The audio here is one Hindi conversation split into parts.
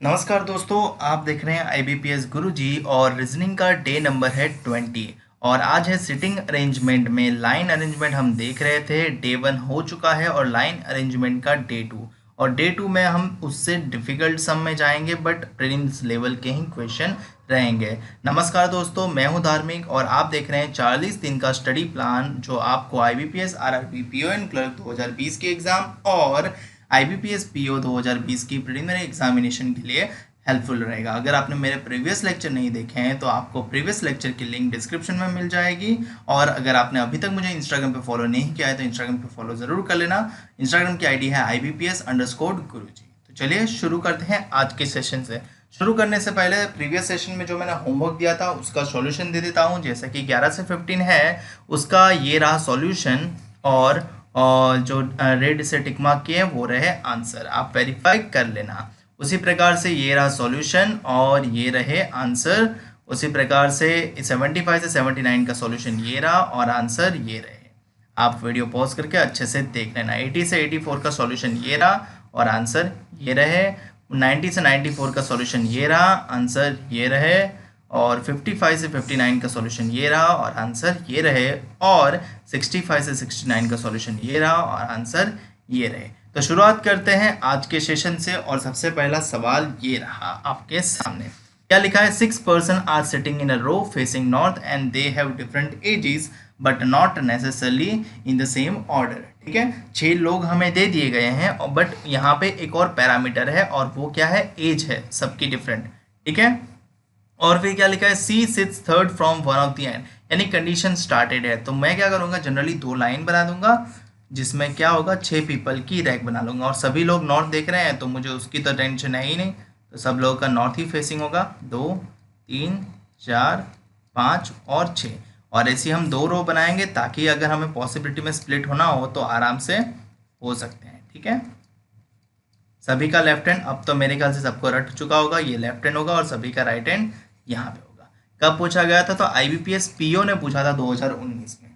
नमस्कार दोस्तों, आप देख रहे हैं IBPS गुरुजी और रीजनिंग का डे नंबर है 20। और आज है सिटिंग अरेंजमेंट में लाइन अरेंजमेंट हम देख रहे थे। डे 1 हो चुका है और लाइन अरेंजमेंट का डे 2। और डे 2 में हम उससे डिफ़िकल्ट सम में जाएंगे बट प्रीलिम्स लेवल के ही क्वेश्चन रहेंगे। नमस्कार दोस्तों, मैं हूं धार्मिक और आप देख रहे हैं 40 दिन का स्टडी प्लान जो आपको IBPS RRB PO and clerk 2020 के एग्ज़ाम और IBPS PO 2020 की प्रीलिमिनरी एग्जामिनेशन के लिए हेल्पफुल रहेगा। अगर आपने मेरे प्रीवियस लेक्चर नहीं देखे हैं तो आपको प्रीवियस लेक्चर की लिंक डिस्क्रिप्शन में मिल जाएगी। और अगर आपने अभी तक मुझे इंस्टाग्राम पे फॉलो नहीं किया है तो इंस्टाग्राम पे फॉलो ज़रूर कर लेना। इंस्टाग्राम की आईडी है IBPS_गुरुजी। तो चलिए शुरू करते हैं आज के सेशन से। शुरू करने से पहले प्रीवियस सेशन में जो मैंने होमवर्क दिया था उसका सॉल्यूशन दे देता हूँ। जैसा कि 11 से 15 है उसका ये रहा सॉल्यूशन और जो रेड से टिक मार्क किए वो रहे आंसर, आप वेरीफाई कर लेना। उसी प्रकार से ये रहा सॉल्यूशन और ये रहे आंसर। उसी प्रकार से 75 से 79 का सॉल्यूशन ये रहा और आंसर ये रहे। आप वीडियो पॉज करके अच्छे से देख लेना। 80 से 84 का सॉल्यूशन ये रहा और आंसर ये रहे। 90 से 94 का सॉल्यूशन ये रहा, आंसर ये रहे। और 55 से 59 का सॉल्यूशन ये रहा और आंसर ये रहे। और 65 से 69 का सॉल्यूशन ये रहा और आंसर ये रहे। तो शुरुआत करते हैं आज के सेशन से और सबसे पहला सवाल ये रहा आपके सामने। क्या लिखा है? 6 person are sitting in a row facing north and they have different ages but not necessarily in the same order. ठीक है, 6 लोग हमें दे दिए गए हैं और बट यहाँ पे एक और पैरामीटर है और वो क्या है? एज है सबकी डिफरेंट। ठीक है, और फिर क्या लिखा है? C sits third from one of the end, यानी कंडीशन स्टार्टेड है। तो मैं क्या करूँगा, जनरली 2 लाइन बना दूंगा जिसमें क्या होगा 6 पीपल की रैक बना लूँगा। और सभी लोग नॉर्थ देख रहे हैं तो मुझे उसकी तो टेंशन है ही नहीं, तो सब लोगों का नॉर्थ ही फेसिंग होगा। 2 3 4 5 और 6। और ऐसी हम 2 रो बनाएंगे ताकि अगर हमें पॉसिबिलिटी में स्प्लिट होना हो तो आराम से हो सकते हैं। ठीक है, सभी का लेफ्ट हैंड अब तो मेरे ख्याल से सबको रट चुका होगा, ये लेफ्ट हैंड होगा और सभी का राइट हैंड यहाँ पे होगा। कब पूछा गया था? तो IBPS PO ने पूछा था 2019 में।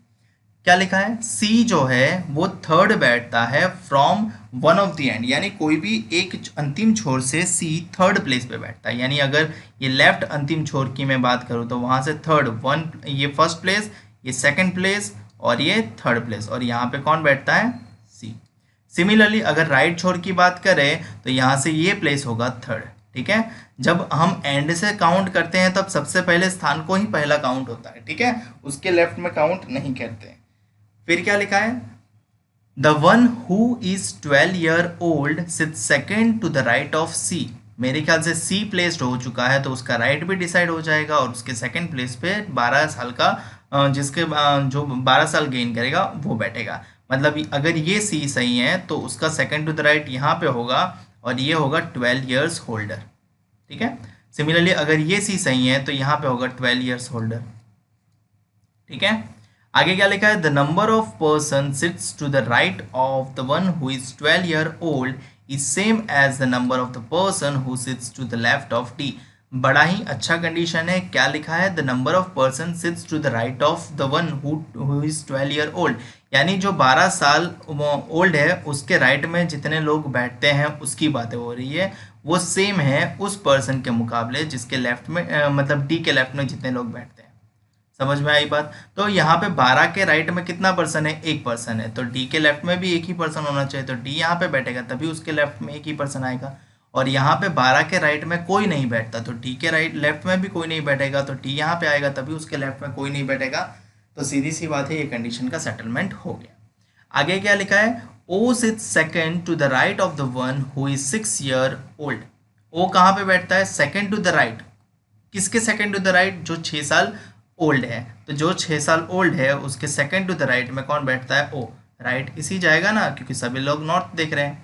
क्या लिखा है? सी जो है वो थर्ड बैठता है from one of the end, यानी कोई भी एक अंतिम छोर से सी थर्ड प्लेस पे बैठता है। यानी अगर ये लेफ्ट अंतिम छोर की मैं बात करूँ तो वहाँ से थर्ड, वन ये फर्स्ट प्लेस, ये सेकंड प्लेस और ये थर्ड प्लेस, और यहाँ पे कौन बैठता है? सी। सिमिलरली अगर राइट छोर की बात करें तो यहाँ से ये प्लेस होगा थर्ड। ठीक है, जब हम एंड से काउंट करते हैं तब सबसे पहले स्थान को ही पहला काउंट होता है। ठीक है, उसके लेफ्ट में काउंट नहीं करते। फिर क्या लिखा है? The one who is 12 year old sit second to the right of C. मेरे ख्याल से सी प्लेस्ड हो चुका है तो उसका राइट भी डिसाइड हो जाएगा और उसके सेकेंड प्लेस पे 12 साल का जो 12 साल गेन करेगा वो बैठेगा। मतलब अगर ये सी सही है तो उसका सेकेंड टू द राइट यहाँ पे होगा और ये होगा 12 ईयर्स होल्डर। ठीक है, सिमिलरली अगर ये सी सही है तो यहाँ पे होगा 12 ईयर्स होल्डर। ठीक है, आगे क्या लिखा है? The number of person sits to the right of the one who is 12 year old is same as the number of the person who sits to the left of D. बड़ा ही अच्छा कंडीशन है। क्या लिखा है? The number of person sits to the right of the one who is 12 year old, यानी जो 12 साल ओल्ड है उसके राइट में जितने लोग बैठते हैं उसकी बातें हो रही है, वो सेम है उस पर्सन के मुकाबले जिसके लेफ्ट में मतलब डी के लेफ्ट में जितने लोग बैठते हैं। समझ में आई बात? तो यहाँ पे 12 के राइट में कितना पर्सन है? 1 पर्सन है, तो डी के लेफ्ट में भी एक ही पर्सन होना चाहिए, तो डी यहाँ पे बैठेगा तभी उसके लेफ्ट में एक ही पर्सन आएगा। और यहाँ पे 12 के राइट में कोई नहीं बैठता तो डी के राइट लेफ्ट में भी कोई नहीं बैठेगा, तो डी यहाँ पे आएगा तभी उसके लेफ्ट में कोई नहीं बैठेगा। तो सीधी सी बात है, ये कंडीशन का सेटलमेंट हो गया। आगे क्या लिखा है? O sit second to the right of the one who is 6 year old. O कहाँ पे बैठता है? Second to the right. किसके सेकेंड टू द राइट? जो 6 साल ओल्ड है, तो जो 6 साल ओल्ड है उसके सेकेंड टू द राइट में कौन बैठता है? ओ। राइट इसी जाएगा ना, क्योंकि सभी लोग नॉर्थ देख रहे हैं।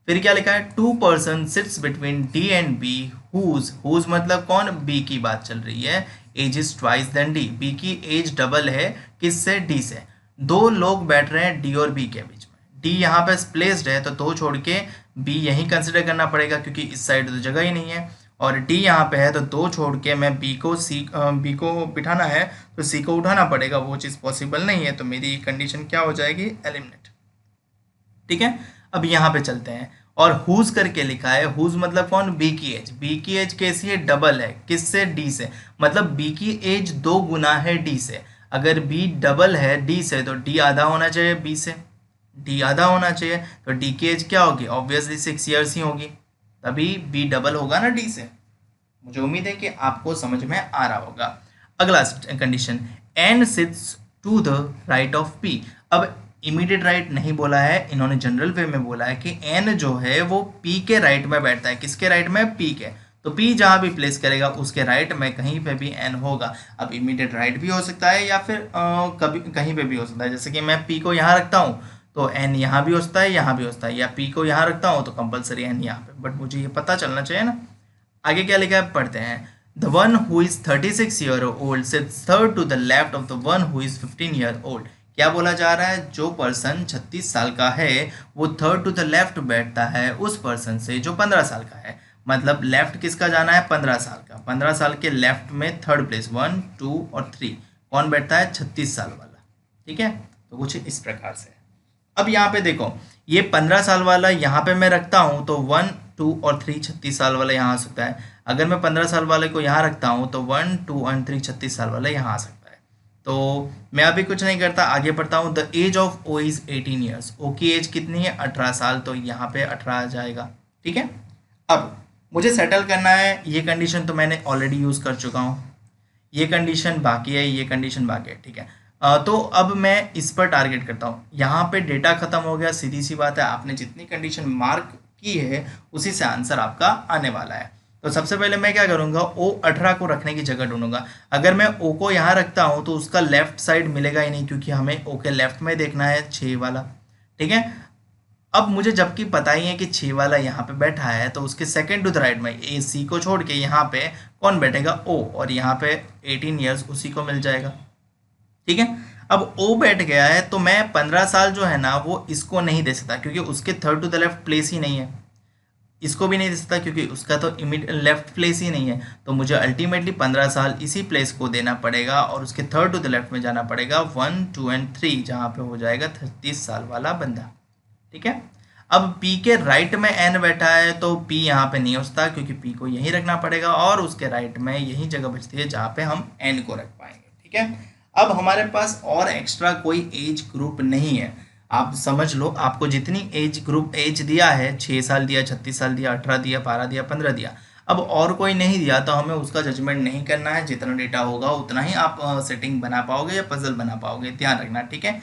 फिर क्या लिखा है? 2 person sits between D and B whose मतलब कौन? बी की बात चल रही है। Age is twice than D, B की एज डबल है किससे? डी से। 2 लोग बैठ रहे हैं डी और बी के बीच में। डी यहाँ पे प्लेस्ड है तो 2 छोड़ के बी यहीं कंसिडर करना पड़ेगा क्योंकि इस साइड तो जगह ही नहीं है। और डी यहाँ पे है तो 2 छोड़ के मैं बी को बिठाना है तो सी को उठाना पड़ेगा, वो चीज़ पॉसिबल नहीं है, तो मेरी कंडीशन क्या हो जाएगी? एलिमिनेट। ठीक है, अब यहाँ पे चलते हैं और हुज करके लिखा है, हुज मतलब कौन, बी की एज, बी की एज कैसी है, डबल है, किससे, डी से, मतलब बी की एज 2 गुना है डी से। अगर बी डबल है डी से तो डी आधा होना चाहिए बी से, डी आधा होना चाहिए, तो डी की एज क्या होगी, ऑब्वियसली 6 ईयर्स ही होगी, तभी बी डबल होगा ना डी से। मुझे उम्मीद है कि आपको समझ में आ रहा होगा। अगला condition, N sits to the right of P. अब इमीडिएट राइट नहीं बोला है, इन्होंने जनरल वे में बोला है कि एन जो है वो पी के राइट में बैठता है, किसके राइट में, पी के, तो पी जहाँ भी प्लेस करेगा उसके राइट में कहीं पे भी एन होगा। अब इमीडिएट राइट भी हो सकता है या फिर कभी कहीं पे भी हो सकता है, जैसे कि मैं पी को यहाँ रखता हूँ तो एन यहाँ भी हो सकता है, यहाँ भी हो सकता है, या पी को यहाँ रखता हूँ तो कंपलसरी एन यहाँ पे, बट मुझे ये पता चलना चाहिए ना। आगे क्या लिखा है पढ़ते हैं, the one who is 36 year old sits third to the left of the one who is 15 year old. क्या बोला जा रहा है, जो पर्सन 36 साल का है वो थर्ड टू द लेफ्ट बैठता है उस पर्सन से जो 15 साल का है। मतलब लेफ्ट किसका जाना है, 15 साल का, 15 साल के लेफ्ट में थर्ड प्लेस 1 2 और 3 कौन बैठता है, 36 साल वाला। ठीक है, तो कुछ इस प्रकार से। अब यहाँ पे देखो, ये 15 साल वाला यहाँ पे मैं रखता हूँ तो 1 2 और 3 36 साल वाला यहाँ आ सकता है। अगर मैं 15 साल वाले को यहाँ रखता हूँ तो 1 2 और 3 36 साल वाला यहाँ आ सकता है। तो मैं अभी कुछ नहीं करता, आगे बढ़ता हूँ। The age of O is 18 years, O की एज कितनी है, 18 साल, तो यहाँ पे 18 आ जाएगा। ठीक है, अब मुझे सेटल करना है, ये कंडीशन तो मैंने ऑलरेडी यूज़ कर चुका हूँ, ये कंडीशन बाकी है, ये कंडीशन बाकी है। ठीक है, तो अब मैं इस पर टारगेट करता हूँ। यहाँ पे डेटा खत्म हो गया, सीधी सी बात है, आपने जितनी कंडीशन मार्क की है उसी से आंसर आपका आने वाला है। तो सबसे पहले मैं क्या करूँगा, ओ 18 को रखने की जगह ढूंढूंगा। अगर मैं ओ को यहाँ रखता हूँ तो उसका लेफ्ट साइड मिलेगा ही नहीं, क्योंकि हमें ओ के लेफ्ट में देखना है 6 वाला। ठीक है, अब मुझे जबकि पता ही है कि 6 वाला यहाँ पे बैठा है, तो उसके सेकंड टू द राइट में ए सी को छोड़ के यहाँ पे कौन बैठेगा, ओ, और यहाँ पे 18 ईयर्स उसी को मिल जाएगा। ठीक है, अब ओ बैठ गया है तो मैं 15 साल जो है ना वो इसको नहीं दे सकता, क्योंकि उसके third to the left place ही नहीं है। इसको भी नहीं दे सकता क्योंकि उसका तो लेफ्ट प्लेस ही नहीं है। तो मुझे अल्टीमेटली 15 साल इसी प्लेस को देना पड़ेगा और उसके थर्ड टू द लेफ्ट में जाना पड़ेगा 1 2 एंड 3, जहाँ पे हो जाएगा 36 साल वाला बंदा। ठीक है, अब P के राइट में N बैठा है तो P यहाँ पे नहीं हो सकता, क्योंकि P को यहीं रखना पड़ेगा और उसके राइट में यही जगह बचती है जहाँ पे हम N को रख पाएंगे। ठीक है, अब हमारे पास और एक्स्ट्रा कोई एज ग्रुप नहीं है। आप समझ लो, आपको जितनी एज दिया है, 6 साल दिया, 36 साल दिया, 18 दिया, 12 दिया, 15 दिया, अब और कोई नहीं दिया तो हमें उसका जजमेंट नहीं करना है। जितना डेटा होगा उतना ही आप सेटिंग बना पाओगे या पजल बना पाओगे, ध्यान रखना। ठीक है,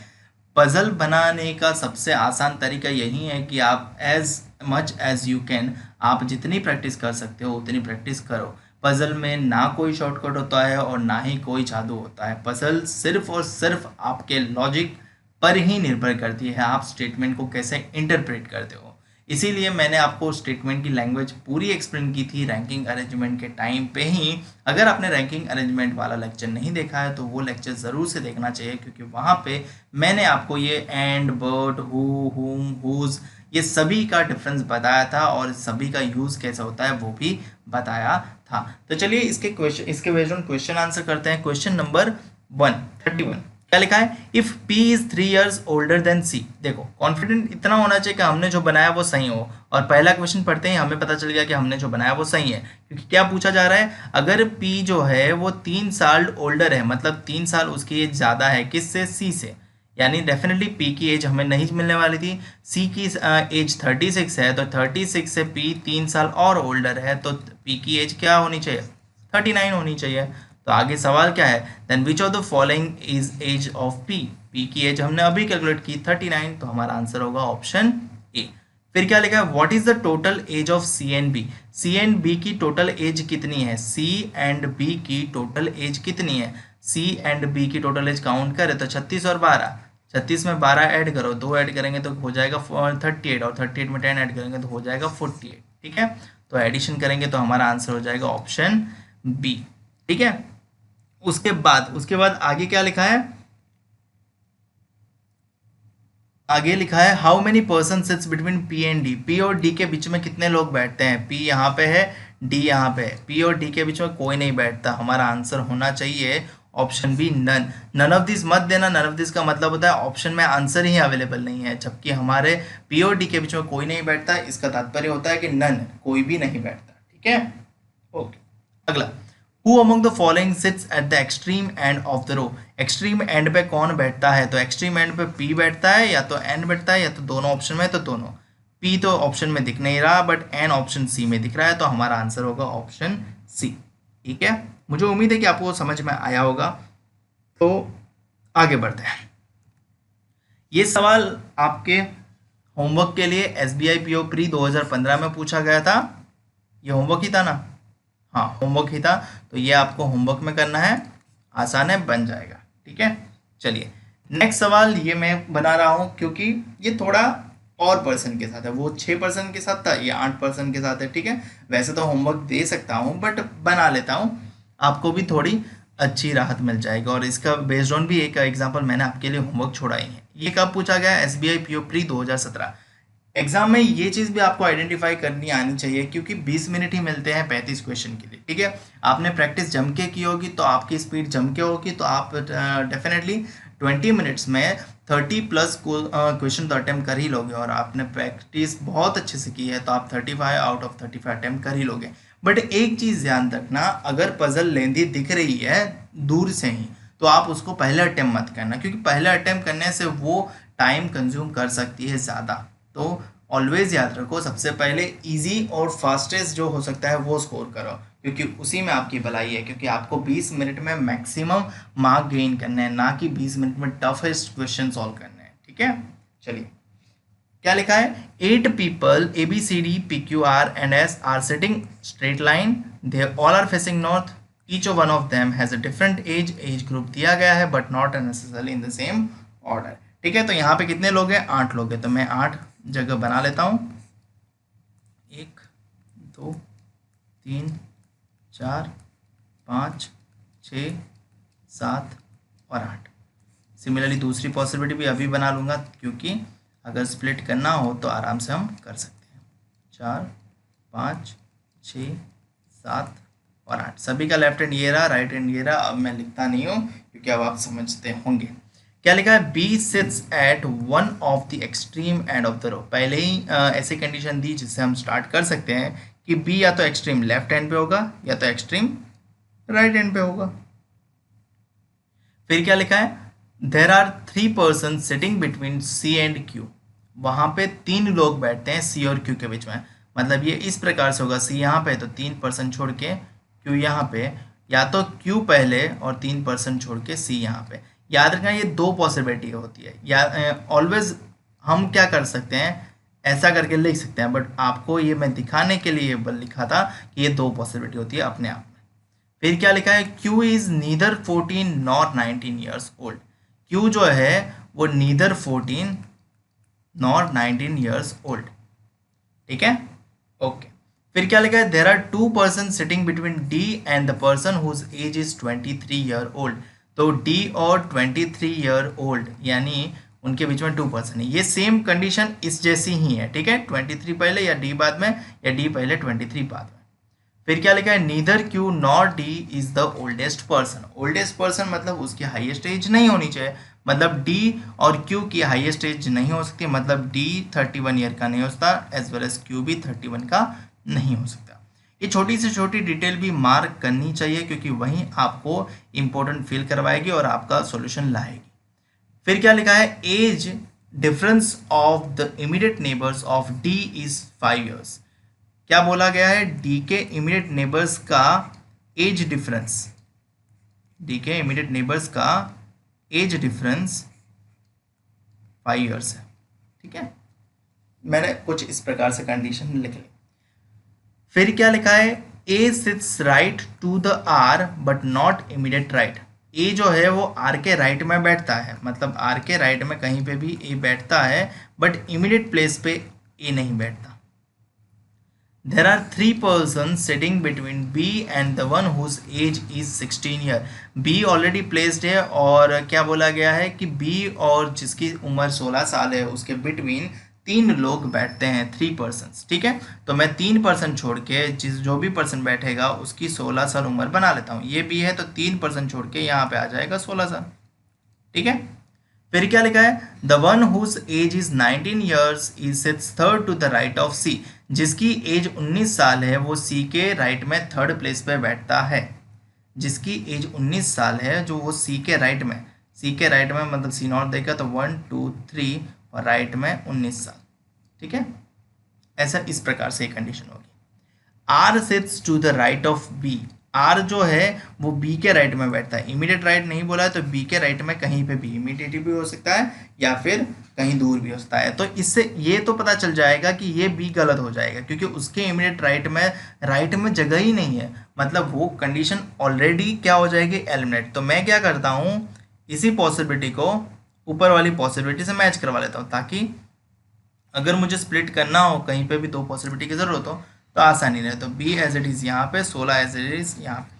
पजल बनाने का सबसे आसान तरीका यही है कि आप as much as you can, आप जितनी प्रैक्टिस कर सकते हो उतनी प्रैक्टिस करो। पजल में ना कोई शॉर्टकट होता है और ना ही कोई जादू होता है। पजल सिर्फ और सिर्फ आपके लॉजिक पर ही निर्भर करती है, आप स्टेटमेंट को कैसे इंटरप्रेट करते हो। इसीलिए मैंने आपको स्टेटमेंट की लैंग्वेज पूरी एक्सप्लेन की थी रैंकिंग अरेंजमेंट के टाइम पे ही। अगर आपने रैंकिंग अरेंजमेंट वाला लेक्चर नहीं देखा है तो वो लेक्चर ज़रूर से देखना चाहिए, क्योंकि वहाँ पे मैंने आपको ये एंड, बट, हु, हुम, हुज, ये सभी का डिफरेंस बताया था और सभी का यूज़ कैसे होता है वो भी बताया था। तो चलिए इसके बेस्ड ऑन क्वेश्चन आंसर करते हैं। क्वेश्चन नंबर 131 क्या लिखा है, if P is 3 years older than C। देखो, कॉन्फिडेंट इतना होना चाहिए कि हमने जो बनाया वो सही हो, और पहला क्वेश्चन पढ़ते ही हमें पता चल गया कि हमने जो बनाया वो सही है। क्योंकि क्या पूछा जा रहा है, अगर P जो है वो 3 साल ओल्डर है, मतलब 3 साल उसकी एज ज़्यादा है, किससे, C से, यानी डेफिनेटली P की एज हमें नहीं मिलने वाली थी। C की एज 36 है, तो 36 से P 3 साल और ओल्डर है, तो P की एज क्या होनी चाहिए, 39 होनी चाहिए। तो आगे सवाल क्या है, then which of the following is age of P। P की एज हमने अभी कैलकुलेट की 39, तो हमारा आंसर होगा ऑप्शन ए। फिर क्या लिखा है, what is the total age of C and B। C and B की टोटल एज कितनी है, C एंड B की टोटल एज कितनी है। C एंड B की टोटल एज काउंट करें तो 36 और 12, 36 में 12 ऐड करो, 2 ऐड करेंगे तो हो जाएगा 38, और 38 में 10 ऐड करेंगे तो हो जाएगा 48। ठीक है, तो एडिशन करेंगे तो हमारा आंसर हो जाएगा ऑप्शन बी। ठीक है, उसके बाद आगे क्या लिखा है, आगे लिखा है how many person sits between P and D। P और D के बीच में कितने लोग बैठते हैं, P यहाँ पे है, D यहाँ पे है, P और D के बीच में कोई नहीं बैठता। हमारा आंसर होना चाहिए option B none. None of this मत देना, नन ऑफ दिस का मतलब होता है ऑप्शन में आंसर ही अवेलेबल नहीं है, जबकि हमारे पी और डी के बीच में कोई नहीं बैठता, इसका तात्पर्य होता है कि नन, कोई भी नहीं बैठता। ठीक है, ओके। अगला, who among the following sits at the extreme end of the row. Extreme end पे कौन बैठता है? तो एक्सट्रीम एंड पे पी बैठता है, या तो एन बैठता है, या तो दोनों ऑप्शन में, तो दोनों। पी तो ऑप्शन में दिख नहीं रहा, बट एन ऑप्शन सी में दिख रहा है, तो हमारा आंसर होगा ऑप्शन सी। ठीक है, मुझे उम्मीद है कि आपको समझ में आया होगा। तो आगे बढ़ते हैं। ये सवाल आपके होमवर्क के लिए SBI PO प्री 2015 में पूछा गया था। ये होमवर्क ही था ना? हाँ, होमवर्क ही था। तो ये आपको होमवर्क में करना है, आसान है, बन जाएगा। ठीक है, चलिए नेक्स्ट सवाल ये मैं बना रहा हूँ क्योंकि ये थोड़ा और पर्सन के साथ है। वो 6% के साथ था, ये 8% के साथ है। ठीक है, वैसे तो होमवर्क दे सकता हूँ, बट बना लेता हूँ, आपको भी थोड़ी अच्छी राहत मिल जाएगी। और इसका बेस्ड ऑन भी एक एग्जांपल मैंने आपके लिए होमवर्क छोड़ा ही है। ये कब पूछा गया? SBI PO pre 2017। एग्जाम में ये चीज़ भी आपको आइडेंटिफाई करनी आनी चाहिए, क्योंकि 20 मिनट ही मिलते हैं 35 क्वेश्चन के लिए। ठीक है, आपने प्रैक्टिस जम के की होगी तो आपकी स्पीड जम के होगी, तो आप डेफिनेटली 20 मिनट्स में 30+ क्वेश्चन तो अटेम्प्ट कर ही लोगे। और आपने प्रैक्टिस बहुत अच्छे से की है तो आप 35 आउट ऑफ 35 अटेम्प्ट कर ही लोगे। बट एक चीज़ ध्यान रखना, अगर पजल लेंदी दिख रही है दूर से ही तो आप उसको पहले अटेम्प्ट मत करना, क्योंकि पहले अटेम्प्ट करने से वो टाइम कंज्यूम कर सकती है ज़्यादा। तो ऑलवेज याद रखो, सबसे पहले इजी और फास्टेस्ट जो हो सकता है वो स्कोर करो, क्योंकि उसी में आपकी भलाई है। क्योंकि आपको 20 मिनट में मैक्सिमम मार्क गेन करना है, ना कि 20 मिनट में टफेस्ट क्वेश्चन सॉल्व करने हैं। ठीक है, चलिए क्या लिखा है? 8 people ABCD PQR and S are sitting straight line. They all are facing north. Each one of them has a different age group दिया गया है, but not necessarily in the same order. ठीक है, तो यहाँ पे कितने लोग हैं? 8 लोग हैं, तो मैं 8 जगह बना लेता हूँ। 1 2 3 4 5 6 7 और 8। सिमिलरली दूसरी पॉसिबिलिटी भी अभी बना लूँगा, क्योंकि अगर स्प्लिट करना हो तो आराम से हम कर सकते हैं। 4 5 6 7 और 8, सभी का लेफ्ट हैंड ये रहा, राइट हैंड ये रहा। अब मैं लिखता नहीं हूँ क्योंकि अब आप समझते होंगे। क्या लिखा है? B sits at one of the extreme end of the row. पहले ही ऐसी कंडीशन दी जिससे हम स्टार्ट कर सकते हैं कि B या तो एक्सट्रीम लेफ्ट हैंड पे होगा या तो एक्सट्रीम राइट हैंड पे होगा। फिर क्या लिखा है? There are 3 persons sitting between C and Q। वहाँ पे 3 लोग बैठते हैं C और Q के बीच में। मतलब ये इस प्रकार से होगा, C यहाँ पे तो 3 person छोड़ के Q यहाँ पे, या तो Q पहले और 3 person छोड़ के C यहाँ पे। याद रखना ये 2 पॉसिबिलिटी होती है। या ऑलवेज हम क्या कर सकते हैं, ऐसा करके लिख सकते हैं, बट आपको ये मैं दिखाने के लिए लिखा था कि ये 2 पॉसिबिलिटी होती है अपने आप में। फिर क्या लिखा है? Q is neither 14 nor 19 years old. Q जो है वो नीदर 14 नॉर 19 ईयर्स ओल्ड। ठीक है, ओके। फिर क्या लिखा है? There are 2 persons sitting between D and the person whose age is 23 year old. तो D और 23 ईयर ओल्ड यानी उनके बीच में 2 पर्सन है। ये सेम कंडीशन इस जैसी ही है। ठीक है, 23 पहले या D बाद में, या D पहले 23 बाद में। फिर क्या लिखा है? Neither Q nor D is the oldest person. Oldest person मतलब उसकी हाईएस्ट एज नहीं होनी चाहिए, मतलब D और Q की हाईएस्ट एज नहीं हो सकती, मतलब D 31 ईयर का नहीं हो सकता, एज वेल एज Q भी 31 का नहीं हो सकता। ये छोटी से छोटी डिटेल भी मार्क करनी चाहिए, क्योंकि वहीं आपको इंपॉर्टेंट फील करवाएगी और आपका सॉल्यूशन लाएगी। फिर क्या लिखा है? As difference of the immediate neighbours of D is 5 years. क्या बोला गया है? D के इमीडिएट नेबर्स का एज डिफरेंस, D के इमीडिएट नेबर्स का एज डिफरेंस 5 ईयर्स है। ठीक है, मैंने कुछ इस प्रकार से कंडीशन लिख ली। फिर क्या लिखा है? A sits right to the R but not immediate right. A जो है वो R के राइट में बैठता है, मतलब R के राइट में कहीं पे भी A बैठता है, बट इमीडिएट प्लेस पे A नहीं बैठता। There are 3 persons sitting between B and the one whose age is 16 year. B already placed है, और क्या बोला गया है कि B और जिसकी उम्र 16 साल है उसके बिटवीन 3 लोग बैठते हैं, 3 पर्सन्स, ठीक है। तो मैं 3 पर्सन छोड़ के जो भी पर्सन बैठेगा उसकी 16 साल उम्र बना लेता हूँ। ये बी है तो 3 पर्सन छोड़ के यहाँ पे आ जाएगा 16 साल, ठीक है। फिर क्या लिखा है, the one whose age is 19 years is sits third to the right of C. जिसकी एज 19 साल है वो सी के राइट में थर्ड प्लेस पे बैठता है। जिसकी एज 19 साल है जो वो सी के राइट में, सी के राइट में मतलब सी नॉट देगा तो 1 2 3 और राइट में 19 साल, ठीक है। ऐसा इस प्रकार से कंडीशन होगी। R sits to the right of B. R जो है वो बी के राइट में बैठता है। इमीडिएट राइट नहीं बोला है तो बी के राइट में कहीं पे भी, इमीडिएट भी हो सकता है या फिर कहीं दूर भी हो सकता है। तो इससे ये तो पता चल जाएगा कि ये बी गलत हो जाएगा क्योंकि उसके इमीडिएट राइट में जगह ही नहीं है, मतलब वो कंडीशन ऑलरेडी क्या हो जाएगी, एलिमिनेट। तो मैं क्या करता हूँ, इसी पॉसिबिलिटी को ऊपर वाली पॉसिबिलिटी से मैच करवा लेता हूँ ताकि अगर मुझे स्प्लिट करना हो कहीं पे भी दो पॉसिबिलिटी की जरूरत हो तो आसानी रहे। तो बी एज इट इज यहाँ पे, 16 एज इट इज यहाँ पे।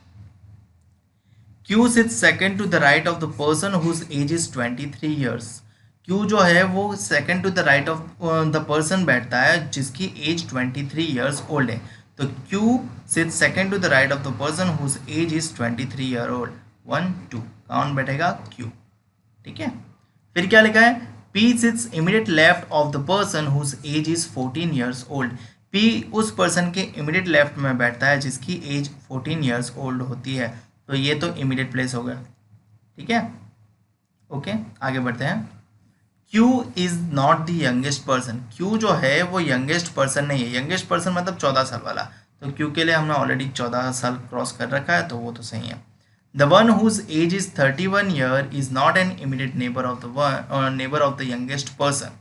Q sits second to the right of the person whose age is 23 years. Q जो है वो second to the right of the person बैठता है जिसकी एज 23 ईयर्स ओल्ड है। तो Q sits second to the right of the person whose age is 23 year old. 1 2 कौन बैठेगा, क्यू, ठीक है। फिर क्या लिखा है, P sits immediate left of the person whose age is 14 years old। P उस पर्सन के इमीडिएट लेफ्ट में बैठता है जिसकी एज 14 years old होती है। तो ये तो इमीडिएट प्लेस हो गया, ठीक है। ओके आगे बढ़ते हैं। Q is not the youngest person. Q जो है वो यंगेस्ट पर्सन नहीं है। यंगेस्ट पर्सन मतलब 14 साल वाला। तो Q के लिए हमने ऑलरेडी 14 साल क्रॉस कर रखा है तो वो तो सही है। The one whose age is 31 year is not an immediate neighbor of the youngest person।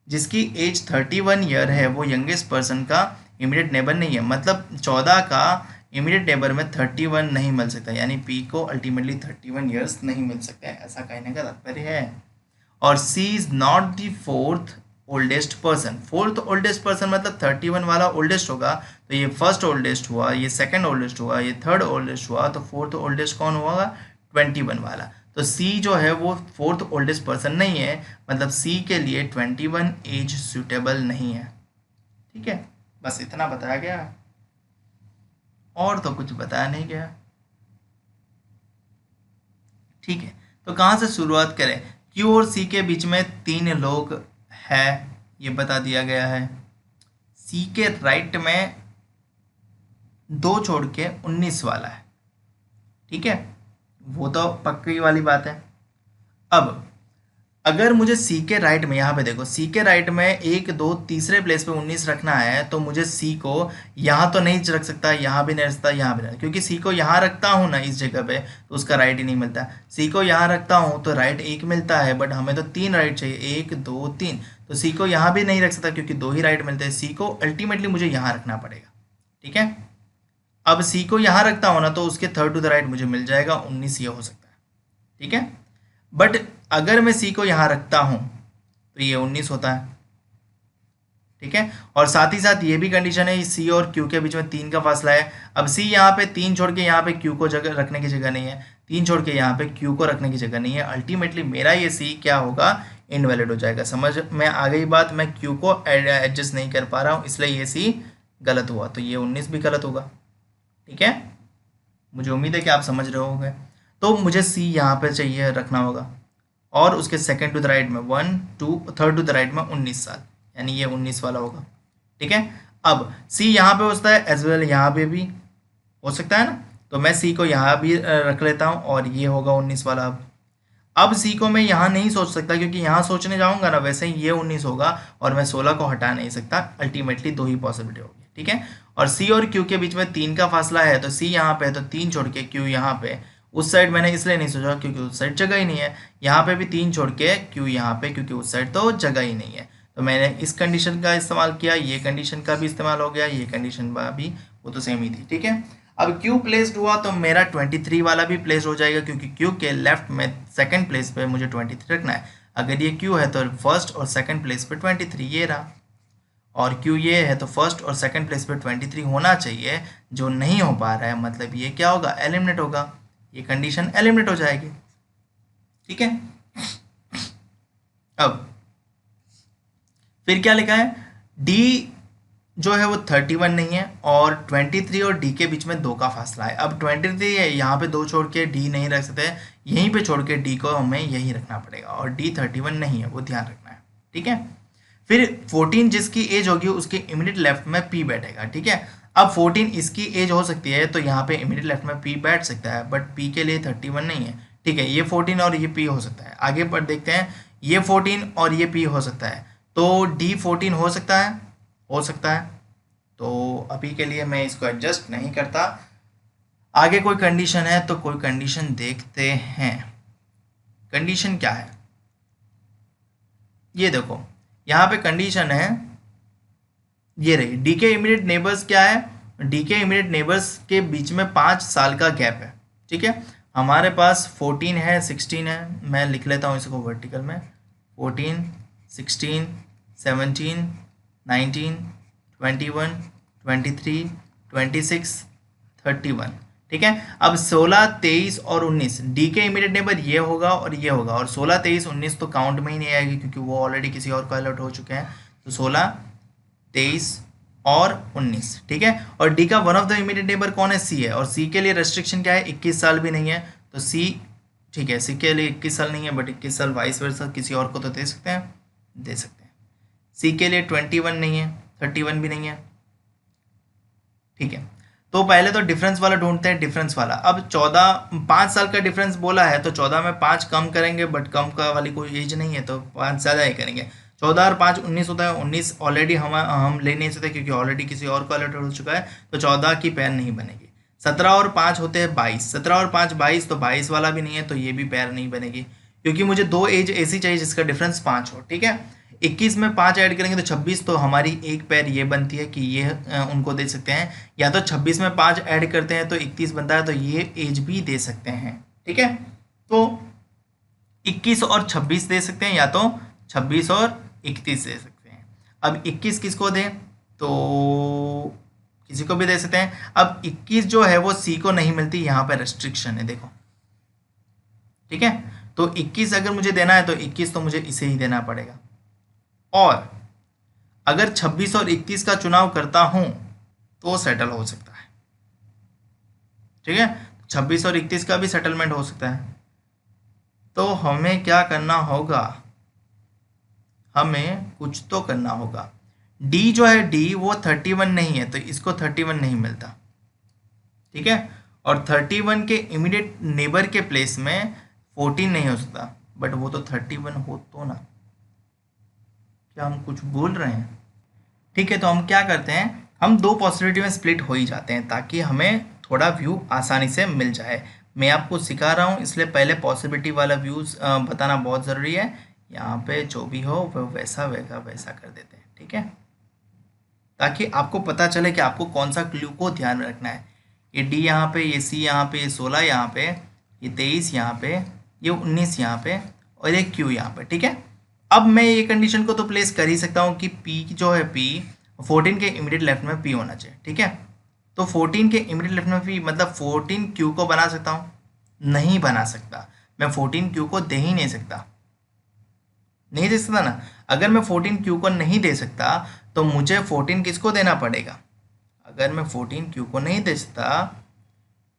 जिसकी एज 31 ईयर है वो यंगेस्ट पर्सन का इमीडिएट नेबर नहीं है, मतलब 14 का इमीडिएट नेबर में 31 नहीं मिल सकता, यानी पी को अल्टीमेटली 31 ईयर्स नहीं मिल सकते, ऐसा कहने का तात्पर्य है। और C is not the fourth oldest person. Fourth oldest person मतलब 31 वाला ओल्डेस्ट होगा तो ये फर्स्ट ओल्डेस्ट हुआ, ये सेकंड ओल्डेस्ट हुआ, ये थर्ड ओल्डेस्ट हुआ, तो फोर्थ ओल्डेस्ट कौन होगा, 21 वाला। तो सी जो है वो फोर्थ ओल्डेस्ट पर्सन नहीं है, मतलब सी के लिए 21 एज सूटेबल नहीं है, ठीक है। बस इतना बताया गया और तो कुछ बताया नहीं गया, ठीक है। तो कहाँ से शुरुआत करें, क्यू और सी के बीच में 3 लोग है ये बता दिया गया है। सी के राइट में 2 छोड़ के 19 वाला है, ठीक है, वो तो पक्की वाली बात है। अब अगर मुझे सी के राइट में, यहाँ पे देखो सी के राइट में 1 2 तीसरे प्लेस पे 19 रखना है तो मुझे सी को यहाँ तो नहीं रख सकता, यहाँ भी नहीं रख सकता, यहाँ भी नहीं, क्योंकि सी को यहाँ रखता हूँ ना इस जगह पे तो उसका राइट ही नहीं मिलता। सी को यहाँ रखता हूँ तो राइट 1 मिलता है, बट हमें तो 3 राइट चाहिए, 1 2 3। तो सी को यहाँ भी नहीं रख सकता क्योंकि 2 ही राइट मिलते हैं। सी को अल्टीमेटली मुझे यहाँ रखना पड़ेगा, ठीक है। अब सी को यहाँ रखता हूँ ना तो उसके थर्ड टू द राइट मुझे मिल जाएगा 19, ये हो सकता है, ठीक है। बट अगर मैं सी को यहाँ रखता हूँ तो ये 19 होता है, ठीक है। और साथ ही साथ ये भी कंडीशन है सी और क्यू के बीच में 3 का फासला है। अब सी यहाँ पे 3 छोड़ के यहाँ पे क्यू को जगह रखने की जगह नहीं है, 3 छोड़ के यहाँ पे क्यू को रखने की जगह नहीं है। अल्टीमेटली मेरा ये सी क्या होगा, इनवैलिड हो जाएगा। समझ में आ गई बात, मैं क्यू को एडजस्ट नहीं कर पा रहा हूँ इसलिए ये सी गलत हुआ, तो ये 19 भी गलत होगा, ठीक है। मुझे उम्मीद है कि आप समझ रहे होंगे। तो मुझे सी यहाँ पे चाहिए रखना होगा और उसके सेकंड टू द राइट में 1 2 थर्ड टू द राइट में 19 साल, यानी ये 19 वाला होगा, ठीक है। अब सी यहाँ पे होता है एज वेल, यहाँ पे भी हो सकता है ना, तो मैं सी को यहाँ भी रख लेता हूँ और ये होगा 19 वाला। अब सी को मैं यहाँ नहीं सोच सकता क्योंकि यहाँ सोचने जाऊँगा ना वैसे ही ये 19 होगा और मैं 16 को हटा नहीं सकता, अल्टीमेटली 2 ही पॉसिबिलिटी होगी, ठीक है। और सी और क्यू के बीच में 3 का फासला है तो सी यहाँ पे है तो 3 छोड़ के क्यू यहाँ पे, उस साइड मैंने इसलिए नहीं सोचा क्योंकि उस साइड जगह ही नहीं है। यहाँ पे भी 3 छोड़ के क्यू यहाँ पे, क्योंकि उस साइड तो जगह ही नहीं है। तो मैंने इस कंडीशन का इस्तेमाल किया, ये कंडीशन का भी इस्तेमाल हो गया, ये कंडीशन का भी, वो तो सेम ही थी, ठीक है। अब क्यू प्लेस्ड हुआ तो मेरा 23 वाला भी प्लेस हो जाएगा क्योंकि क्यू के लेफ्ट में सेकंड प्लेस पे मुझे 23 रखना है। अगर ये क्यू है तो फर्स्ट और सेकंड प्लेस पे 23 ये रहा, और क्यू ये है तो फर्स्ट और सेकंड प्लेस पे 23 होना चाहिए, जो नहीं हो पा रहा है, मतलब ये क्या होगा, एलिमिनेट होगा, ये कंडीशन एलिमिनेट हो जाएगी, ठीक है। अब फिर क्या लिखा है, डी जो है वो 31 नहीं है और 23 और डी के बीच में 2 का फासला है। अब 23 है, यहाँ पे 2 छोड़ के डी नहीं रख सकते, यहीं पे छोड़ के डी को हमें यहीं रखना पड़ेगा और डी 31 नहीं है, वो ध्यान रखना है, ठीक है। फिर 14 जिसकी एज होगी उसके इमीडिएट लेफ्ट में पी बैठेगा, ठीक है। अब 14 इसकी एज हो सकती है तो यहाँ पे इमीडिएट लेफ्ट में पी बैठ सकता है, बट पी के लिए 31 नहीं है, ठीक है। ये 14 और ये पी हो सकता है। आगे पर देखते हैं, ये 14 और ये पी हो सकता है, तो डी 14 हो सकता है, हो सकता है। तो अभी के लिए मैं इसको एडजस्ट नहीं करता। आगे कोई कंडीशन है तो कोई कंडीशन देखते हैं। कंडीशन क्या है, ये देखो, यहाँ पे कंडीशन है, ये रही, डी के इमीडिएट नेबर्स क्या है, डी के इमीडिएट नेबर्स के बीच में 5 साल का गैप है, ठीक है। हमारे पास 14 है, 16 है, मैं लिख लेता हूँ इसको वर्टिकल में, 14, 16, 17, 19, 21, 23, 26, 31, ठीक है। अब 16, 23 और 19 डी के इमीडिएट नेबर ये होगा और ये होगा, और 16, 23, 19 तो काउंट में ही नहीं आएगी क्योंकि वो ऑलरेडी किसी और को अलर्ट हो चुके हैं। तो 16, 23 और 19, ठीक है। और डी का one of the immediate neighbour कौन है, सी है, और सी के लिए रेस्ट्रिक्शन क्या है, 21 साल भी नहीं है, तो सी, ठीक है, सी के लिए 21 साल नहीं है, बट 21 साल वाइस वर्सा किसी और को तो दे सकते हैं, दे सकते हैं। सी के लिए 21 नहीं है, 31 भी नहीं है, ठीक है। तो पहले तो डिफरेंस वाला ढूंढते हैं, डिफरेंस वाला। अब 5 साल का डिफरेंस बोला है तो 14 में 5 कम करेंगे, बट कम का वाली कोई एज नहीं है तो 5 ज़्यादा ही करेंगे। 14 और 5 19 होता है, 19 ऑलरेडी हम ले नहीं सकते क्योंकि ऑलरेडी किसी और को अलर्ट हो चुका है, तो 14 की पैर नहीं बनेगी। 17 और 5 होते हैं 22, 17 और 5 22, तो 22 वाला भी नहीं है, तो ये भी पैर नहीं बनेगी क्योंकि मुझे 2 एज ऐसी चाहिए जिसका डिफरेंस 5 हो, ठीक है। 21 में 5 ऐड करेंगे तो 26, तो हमारी एक पैर ये बनती है कि ये उनको दे सकते हैं, या तो 26 में 5 ऐड करते हैं तो 31 बनता है, तो ये एज भी दे सकते हैं, ठीक है। तो 21 और 26 दे सकते हैं, या तो 26 और 31 दे सकते हैं। अब 21 किसको दें, तो किसी को भी दे सकते हैं। अब 21 जो है वो सी को नहीं मिलती, यहाँ पर रेस्ट्रिक्शन है, देखो, ठीक है। तो 21 अगर मुझे देना है तो 21 तो मुझे इसे ही देना पड़ेगा, और अगर 26 और 31 का चुनाव करता हूं तो सेटल हो सकता है, ठीक है। 26 और 31 का भी सेटलमेंट हो सकता है। तो हमें क्या करना होगा, हमें कुछ तो करना होगा। डी जो है, डी वो 31 नहीं है, तो इसको 31 नहीं मिलता, ठीक है। और 31 के इमीडिएट नेबर के प्लेस में 14 नहीं हो सकता, बट वो तो 31 हो तो ना, क्या हम कुछ बोल रहे हैं, ठीक है। तो हम क्या करते हैं, हम 2 पॉसिबिलिटी में स्प्लिट हो ही जाते हैं ताकि हमें थोड़ा व्यू आसानी से मिल जाए। मैं आपको सिखा रहा हूँ इसलिए पहले पॉसिबिलिटी वाला व्यूज़ बताना बहुत ज़रूरी है। यहाँ पे जो भी हो वो वैसा वैसा कर देते हैं, ठीक है, ताकि आपको पता चले कि आपको कौन सा क्लू को ध्यान में रखना है। ये डी यहाँ पे, ये सी यहाँ पे, ये 16 यहाँ पे, ये 23 यहाँ पे, ये 19 यहाँ पे, और ये क्यू यहाँ पे, ठीक है। अब मैं ये कंडीशन को तो प्लेस कर ही सकता हूँ कि पी जो है, पी 14 के इमीडिएट लेफ्ट में पी होना चाहिए, ठीक है। तो 14 के इमीडिएट लेफ्ट में पी मतलब 14 क्यू को बना सकता हूँ, नहीं बना सकता, मैं 14 क्यू को दे ही नहीं सकता, नहीं दे सकता ना। अगर मैं 14 क्यू को नहीं दे सकता तो मुझे 14 किसको देना पड़ेगा, अगर मैं 14 क्यू को नहीं दे सकता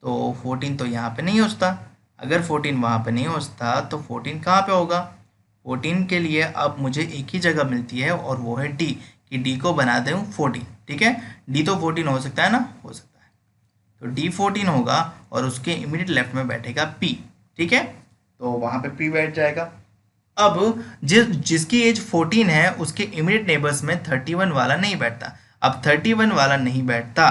तो 14 तो यहाँ पे नहीं हो सकता, अगर 14 वहाँ पे नहीं हो सकता तो 14 कहाँ पे होगा। 14 के लिए अब मुझे एक ही जगह मिलती है और वो है डी, कि डी को बना दूँ 14, ठीक है। डी तो 14 हो सकता है ना, हो सकता है, तो डी 14 होगा और उसके इमीडिएट लेफ्ट में बैठेगा पी, ठीक है, तो वहाँ पे पी बैठ जाएगा। अब जिसकी एज 14 है उसके इमीडिएट नेबर्स में 31 वाला नहीं बैठता। अब 31 वाला नहीं बैठता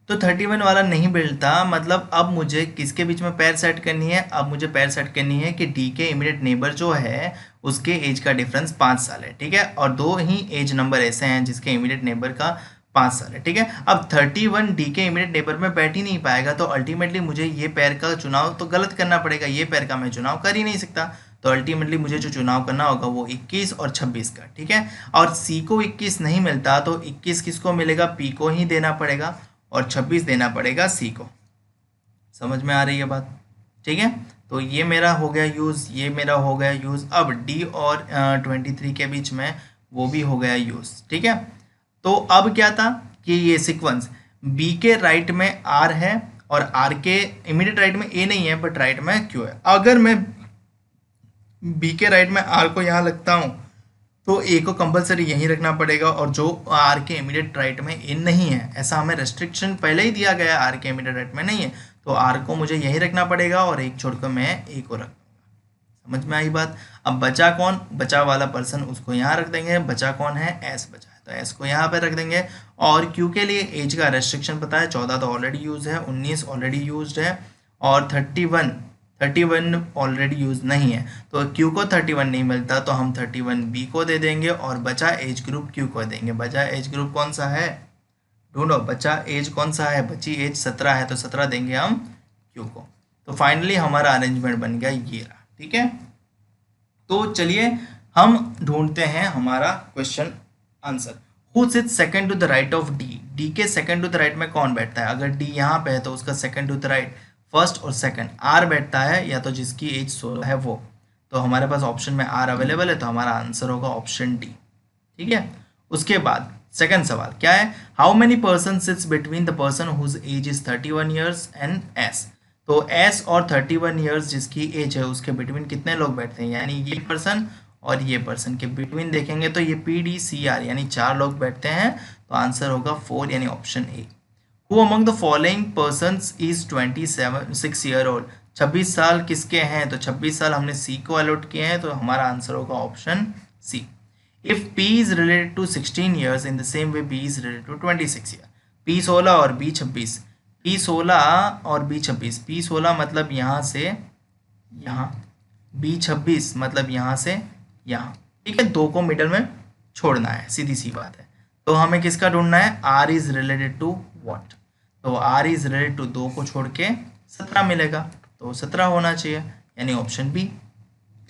तो 31 वाला नहीं बैठता मतलब अब मुझे किसके बीच में पैर सेट करनी है, अब मुझे पैर सेट करनी है कि डी के इमीडिएट नेबर जो है उसके एज का डिफरेंस 5 साल है, ठीक है, और 2 ही एज नंबर ऐसे हैं जिसके इमीडिएट नेबर का 5 साल है, ठीक है। अब 31 डी के इमीडिएट नेबर में बैठ ही नहीं पाएगा, तो अल्टीमेटली मुझे ये पैर का चुनाव तो गलत करना पड़ेगा, ये पैर का मैं चुनाव कर ही नहीं सकता, तो अल्टीमेटली मुझे जो चुनाव करना होगा वो 21 और 26 का, ठीक है। और सी को 21 नहीं मिलता तो 21 किसको मिलेगा, पी को ही देना पड़ेगा, और 26 देना पड़ेगा सी को। समझ में आ रही है बात, ठीक है। तो ये मेरा हो गया यूज़, ये मेरा हो गया यूज़। अब डी और 23 के बीच में वो भी हो गया यूज। ठीक है, तो अब क्या था कि ये सीक्वेंस बी के राइट में आर है और आर के इमीडिएट राइट में ए नहीं है बट राइट में क्यू है। अगर मैं बी के राइट में आर को यहाँ लगता हूँ तो ए को कंपलसरी यहीं रखना पड़ेगा, और जो आर के इमीडिएट राइट में ए नहीं है, ऐसा हमें रेस्ट्रिक्शन पहले ही दिया गया है, आर के इमीडिएट राइट में नहीं है, तो आर को मुझे यहीं रखना पड़ेगा और एक छोड़कर मैं ए को रख दूंगा। समझ में आई बात? अब बचा कौन? बचा वाला पर्सन उसको यहाँ रख देंगे। बचा कौन है? एस बचा है, तो एस को यहाँ पे रख देंगे। और क्यू के लिए एज का रेस्ट्रिक्शन पता है, 14 तो ऑलरेडी यूज है, 19 ऑलरेडी यूज है, और 31 ऑलरेडी यूज नहीं है, तो क्यू को 31 नहीं मिलता तो हम 31 बी को दे देंगे और बचा एज ग्रुप क्यू को देंगे। बचा एज ग्रुप कौन सा है? ढूंढो, बचा एज कौन सा है? बची एज 17 है, तो 17 देंगे हम क्यू को। तो फाइनली हमारा अरेंजमेंट बन गया ये रहा। ठीक है, तो चलिए हम ढूंढते हैं हमारा question answer. Who sits second to the right of D? D के सेकंड टू द राइट में कौन बैठता है? अगर डी यहाँ पे है तो उसका second to the right first और सेकंड आर बैठता है, या तो जिसकी एज 16 है वो। तो हमारे पास ऑप्शन में आर अवेलेबल है, तो हमारा आंसर होगा ऑप्शन डी। ठीक है, उसके बाद सेकंड सवाल क्या है? How many person sits between the person whose age is 31 years and S? तो एस और 31 ईयर्स जिसकी एज है उसके बिटवीन कितने लोग बैठते हैं? यानी ये पर्सन और ये पर्सन के बिटवीन देखेंगे तो ये पी डी सी आर यानी 4 लोग बैठते हैं, तो आंसर होगा 4 यानी option A. Who among the following persons is 26 year old? 26 साल किसके हैं? तो 26 साल हमने सी को अलॉट किए हैं, तो हमारा आंसर होगा option C. If P is related to 16 years in the same way B is related to 26 year. P 16 और B 26, P 16 और B 26, P 16 मतलब यहाँ से यहाँ, B 26 मतलब यहाँ से यहाँ। ठीक है, दो को मिडल में छोड़ना है, सीधी सी बात है। तो हमें किसका ढूंढना है? R is related to what? तो R is related to 2 को छोड़ के 17 मिलेगा, तो 17 होना चाहिए, यानी ऑप्शन बी।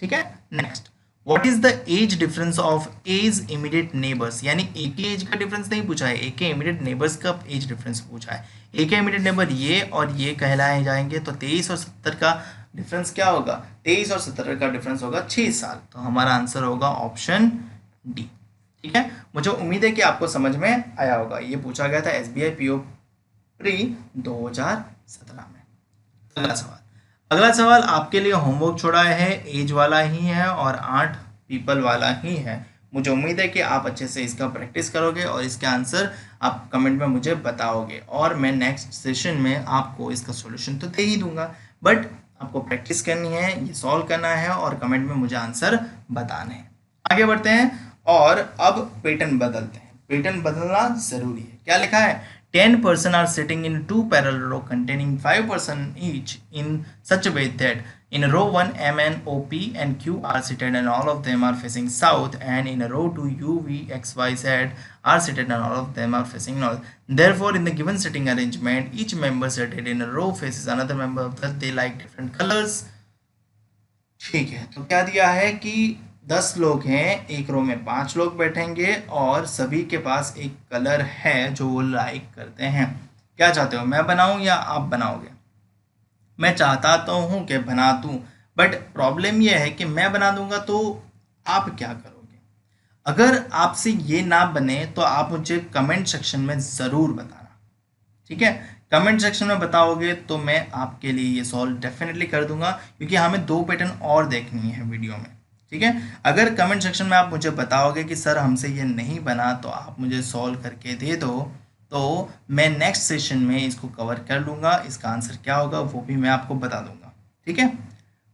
ठीक है, next, what is the age difference of age immediate neighbours? यानी ए के एज का डिफरेंस नहीं पूछा है, ए के इमीडिएट नेबर्स का एज डिफरेंस पूछा है। ए के इमीडिएट नेबर ये और ये कहलाए जाएंगे, तो 23 और 70 का डिफरेंस क्या होगा? 23 और 70 का डिफरेंस होगा 6 साल, तो हमारा आंसर होगा ऑप्शन डी। ठीक है, मुझे उम्मीद है कि आपको समझ में आया होगा। ये पूछा गया था एसबीआई पीओ प्री 2017 में। अगला सवाल आपके लिए होमवर्क छोड़ा है, एज वाला ही है और 8 पीपल वाला ही है। मुझे उम्मीद है कि आप अच्छे से इसका प्रैक्टिस करोगे और इसके आंसर आप कमेंट में मुझे बताओगे, और मैं नेक्स्ट सेशन में आपको इसका सॉल्यूशन तो दे ही दूंगा, बट आपको प्रैक्टिस करनी है, ये सॉल्व करना है और कमेंट में मुझे आंसर बताने हैं। आगे बढ़ते हैं और अब पैटर्न बदलते हैं। पैटर्न बदलना जरूरी है। क्या लिखा है? 10 person are sitting in 2 parallel row containing 5 person each in such a way that in row 1 M, N, O, P and Q are seated and all of them are facing south, and in row 2 U, V, X, Y, Z are seated and all of them are facing north. Therefore, in the given sitting arrangement, each member seated in a row faces another member that they like different colors. ठीक है, तो क्या दिया है कि 10 लोग हैं, एक रो में 5 लोग बैठेंगे और सभी के पास एक कलर है जो वो लाइक करते हैं। क्या चाहते हो, मैं बनाऊं या आप बनाओगे? मैं चाहता तो हूं कि बना दूं, बट प्रॉब्लम ये है कि मैं बना दूंगा तो आप क्या करोगे? अगर आपसे ये ना बने तो आप मुझे कमेंट सेक्शन में ज़रूर बताना। ठीक है, कमेंट सेक्शन में बताओगे तो मैं आपके लिए ये सॉल्व डेफिनेटली कर दूंगा, क्योंकि हमें 2 पैटर्न और देखनी है वीडियो में। ठीक है, अगर कमेंट सेक्शन में आप मुझे बताओगे कि सर हमसे ये नहीं बना, तो आप मुझे सॉल्व करके दे दो, तो मैं नेक्स्ट सेशन में इसको कवर कर लूँगा। इसका आंसर क्या होगा वो भी मैं आपको बता दूंगा। ठीक है,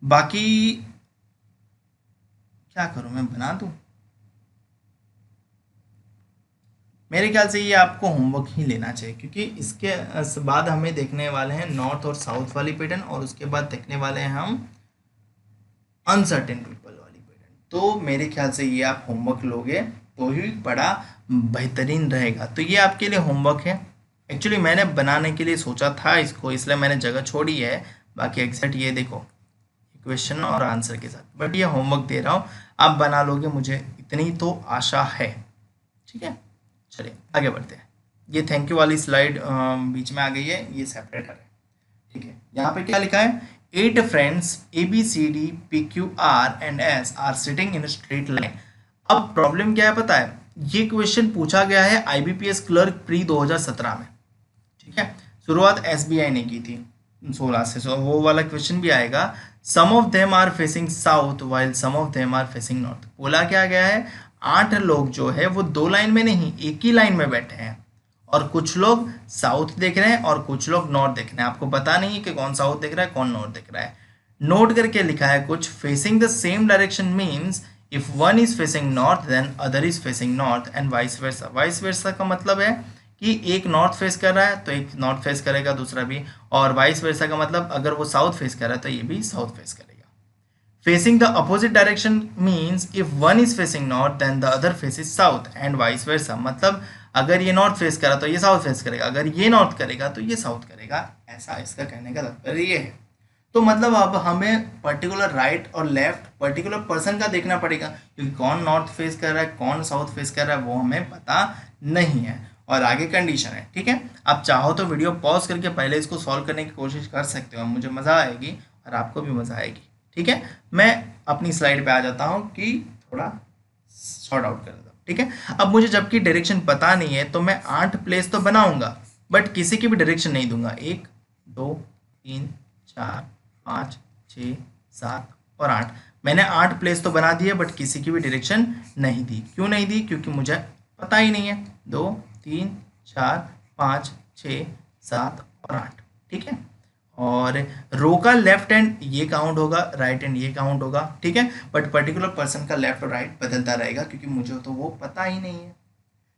बाकी क्या करूँ, मैं बना दूँ? मेरे ख्याल से ये आपको होमवर्क ही लेना चाहिए, क्योंकि इसके बाद हमें देखने वाले हैं नॉर्थ और साउथ वाली पैटर्न, और उसके बाद देखने वाले हैं हम अनसर्टेन पीपल वाली पैटर्न। तो मेरे ख्याल से ये आप होमवर्क लोगे तो ही बड़ा बेहतरीन रहेगा। तो ये आपके लिए होमवर्क है। एक्चुअली मैंने बनाने के लिए सोचा था इसको, इसलिए मैंने जगह छोड़ी है। बाकी एग्जैक्ट ये देखो क्वेश्चन और आंसर के साथ, बट ये होमवर्क दे रहा हूँ, आप बना लोगे, मुझे इतनी तो आशा है। ठीक है, चलिए आगे बढ़ते हैं। ये थैंक यू वाली स्लाइड बीच में आ गई है, ये सेपरेट है। ठीक है, यहाँ पे क्या लिखा है? 8 friends A, B, C, D, P, Q, R and S are sitting in a straight line. अब प्रॉब्लम क्या है पता है, ये क्वेश्चन पूछा गया है आईबीपीएस क्लर्क प्री 2017 में, ठीक है। शुरुआत एसबीआई ने की थी 16 से, सो वो वाला क्वेश्चन भी आएगा। Some of them are facing south while some of them are facing north. बोला क्या गया है, 8 लोग जो है वो 2 लाइन में नहीं, एक ही लाइन में बैठे हैं, और कुछ लोग साउथ देख रहे हैं और कुछ लोग नॉर्थ देख रहे हैं। आपको पता नहीं है कि कौन साउथ देख रहा है कौन नॉर्थ देख रहा है। नोट करके लिखा है कुछ, facing the same direction means if one is facing north then other is facing north and vice versa. Vice versa का मतलब है कि एक नॉर्थ फेस कर रहा है तो एक नॉर्थ फेस करेगा दूसरा भी, और वाइस वर्सा का मतलब अगर वो साउथ फेस कर रहा है तो ये भी साउथ फेस करेगा। Facing the opposite direction means if one is facing north then the other faces south and vice versa. मतलब अगर ये नॉर्थ फेस करा तो ये साउथ फेस करेगा, अगर ये नॉर्थ करेगा तो ये साउथ करेगा। ऐसा इसका कहने का तात्पर्य ये है। तो मतलब अब हमें पर्टिकुलर राइट और लेफ्ट पर्टिकुलर पर्सन का देखना पड़ेगा, क्योंकि कौन नॉर्थ फेस कर रहा है कौन साउथ फेस कर रहा है वो हमें पता नहीं है। और आगे कंडीशन है, ठीक है। आप चाहो तो वीडियो पॉज करके पहले इसको सॉल्व करने की कोशिश कर सकते हो, मुझे मज़ा आएगी और आपको भी मज़ा आएगी, ठीक है। मैं अपनी स्लाइड पे आ जाता हूँ कि थोड़ा सॉर्ट आउट कर देता हूँ, ठीक है। अब मुझे जबकि डायरेक्शन पता नहीं है तो मैं 8 प्लेस तो बनाऊंगा बट किसी की भी डायरेक्शन नहीं दूंगा। 1 2 3 4 5 6 7 और 8, मैंने 8 प्लेस तो बना दिए बट किसी की भी डायरेक्शन नहीं दी। क्यों नहीं दी? क्योंकि मुझे पता ही नहीं है। 2 3 4 5 6 7 और 8, ठीक है। और रो का लेफ्ट हैंड ये काउंट होगा, राइट हैंड ये काउंट होगा, ठीक है। बट पर्टिकुलर पर्सन का लेफ्ट और राइट बदलता रहेगा क्योंकि मुझे तो वो पता ही नहीं है।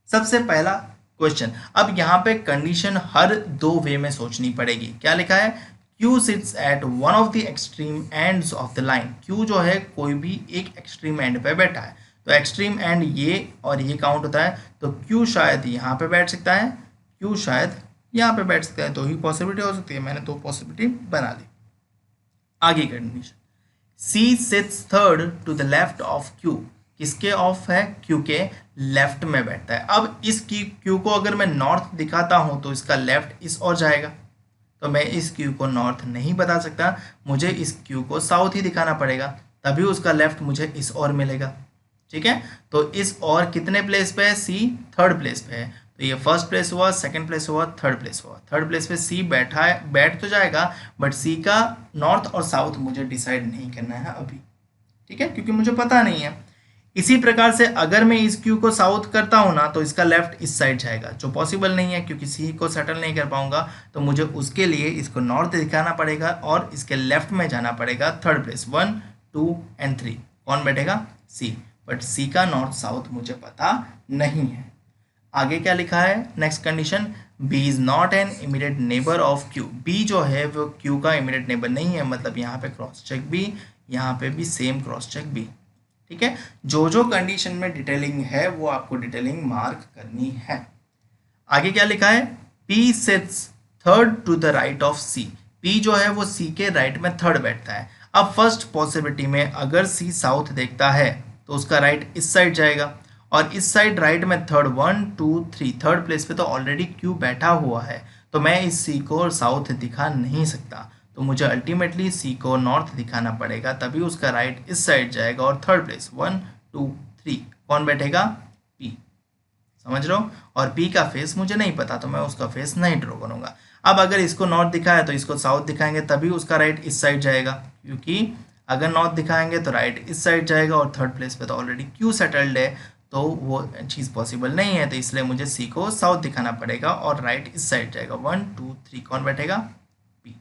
सबसे पहला क्वेश्चन, अब यहाँ पे कंडीशन हर 2 वे में सोचनी पड़ेगी। क्या लिखा है? Q sits at one of the extreme ends of the line। Q जो है कोई भी एक एक्सट्रीम एंड पे बैठा है, तो एक्सट्रीम एंड ये और ये काउंट होता है, तो Q शायद यहाँ पे बैठ सकता है, Q शायद यहाँ पे बैठ सकता है। 2 ही पॉसिबिलिटी हो सकती है, मैंने 2 पॉसिबिलिटी बना दी। आगे condition, C sits third to the left of Q। किसके ऑफ है? Q के लेफ्ट में बैठता है। अब इस Q को अगर मैं नॉर्थ दिखाता हूं तो इसका लेफ्ट इस ओर जाएगा, तो मैं इस Q को नॉर्थ नहीं बता सकता, मुझे इस Q को साउथ ही दिखाना पड़ेगा, तभी उसका लेफ्ट मुझे इस ओर मिलेगा, ठीक है। तो इस और कितने प्लेस पे है? C थर्ड प्लेस पे है, तो ये फर्स्ट प्लेस हुआ, सेकंड प्लेस हुआ, थर्ड प्लेस हुआ। थर्ड प्लेस पे C बैठा है, बैठ तो जाएगा बट C का नॉर्थ और साउथ मुझे डिसाइड नहीं करना है अभी, ठीक है, क्योंकि मुझे पता नहीं है। इसी प्रकार से अगर मैं इस Q को साउथ करता हूं ना तो इसका लेफ्ट इस साइड जाएगा, जो पॉसिबल नहीं है क्योंकि C को सेटल नहीं कर पाऊंगा, तो मुझे उसके लिए इसको नॉर्थ दिखाना पड़ेगा और इसके लेफ्ट में जाना पड़ेगा थर्ड प्लेस। 1 2 एंड 3 कौन बैठेगा? C, बट C का नॉर्थ साउथ मुझे पता नहीं है। आगे क्या लिखा है? Next condition, B is not an immediate neighbour of Q। B जो है वो Q का इमीडिएट नेबर नहीं है, मतलब यहाँ पे क्रॉस चेक B, यहाँ पे भी सेम क्रॉस चेक B, ठीक है। जो जो कंडीशन में डिटेलिंग है वो आपको डिटेलिंग मार्क करनी है। आगे क्या लिखा है? P sits third to the right of C। P जो है वो C के राइट में थर्ड बैठता है। अब फर्स्ट पॉसिबिलिटी में अगर C साउथ देखता है तो उसका राइट इस साइड जाएगा, और इस साइड राइट में थर्ड 1 2 3 थर्ड प्लेस पे तो ऑलरेडी Q बैठा हुआ है, तो मैं इस C को साउथ दिखा नहीं सकता, तो मुझे अल्टीमेटली C को नॉर्थ दिखाना पड़ेगा, तभी उसका राइट इस साइड जाएगा और थर्ड प्लेस 1 2 3 कौन बैठेगा? P, समझ रहे हो। और P का फेस मुझे नहीं पता तो मैं उसका फेस नहीं ड्रॉ करूंगा। अब अगर इसको नॉर्थ दिखाया तो इसको साउथ दिखाएंगे तभी उसका राइट इस साइड जाएगा, क्योंकि अगर नॉर्थ दिखाएंगे तो राइट इस साइड जाएगा और थर्ड प्लेस पे तो ऑलरेडी Q सेटल्ड है, तो वो चीज़ पॉसिबल नहीं है, तो इसलिए मुझे C को साउथ दिखाना पड़ेगा और राइट इस साइड जाएगा। 1 2 3 कौन बैठेगा? P।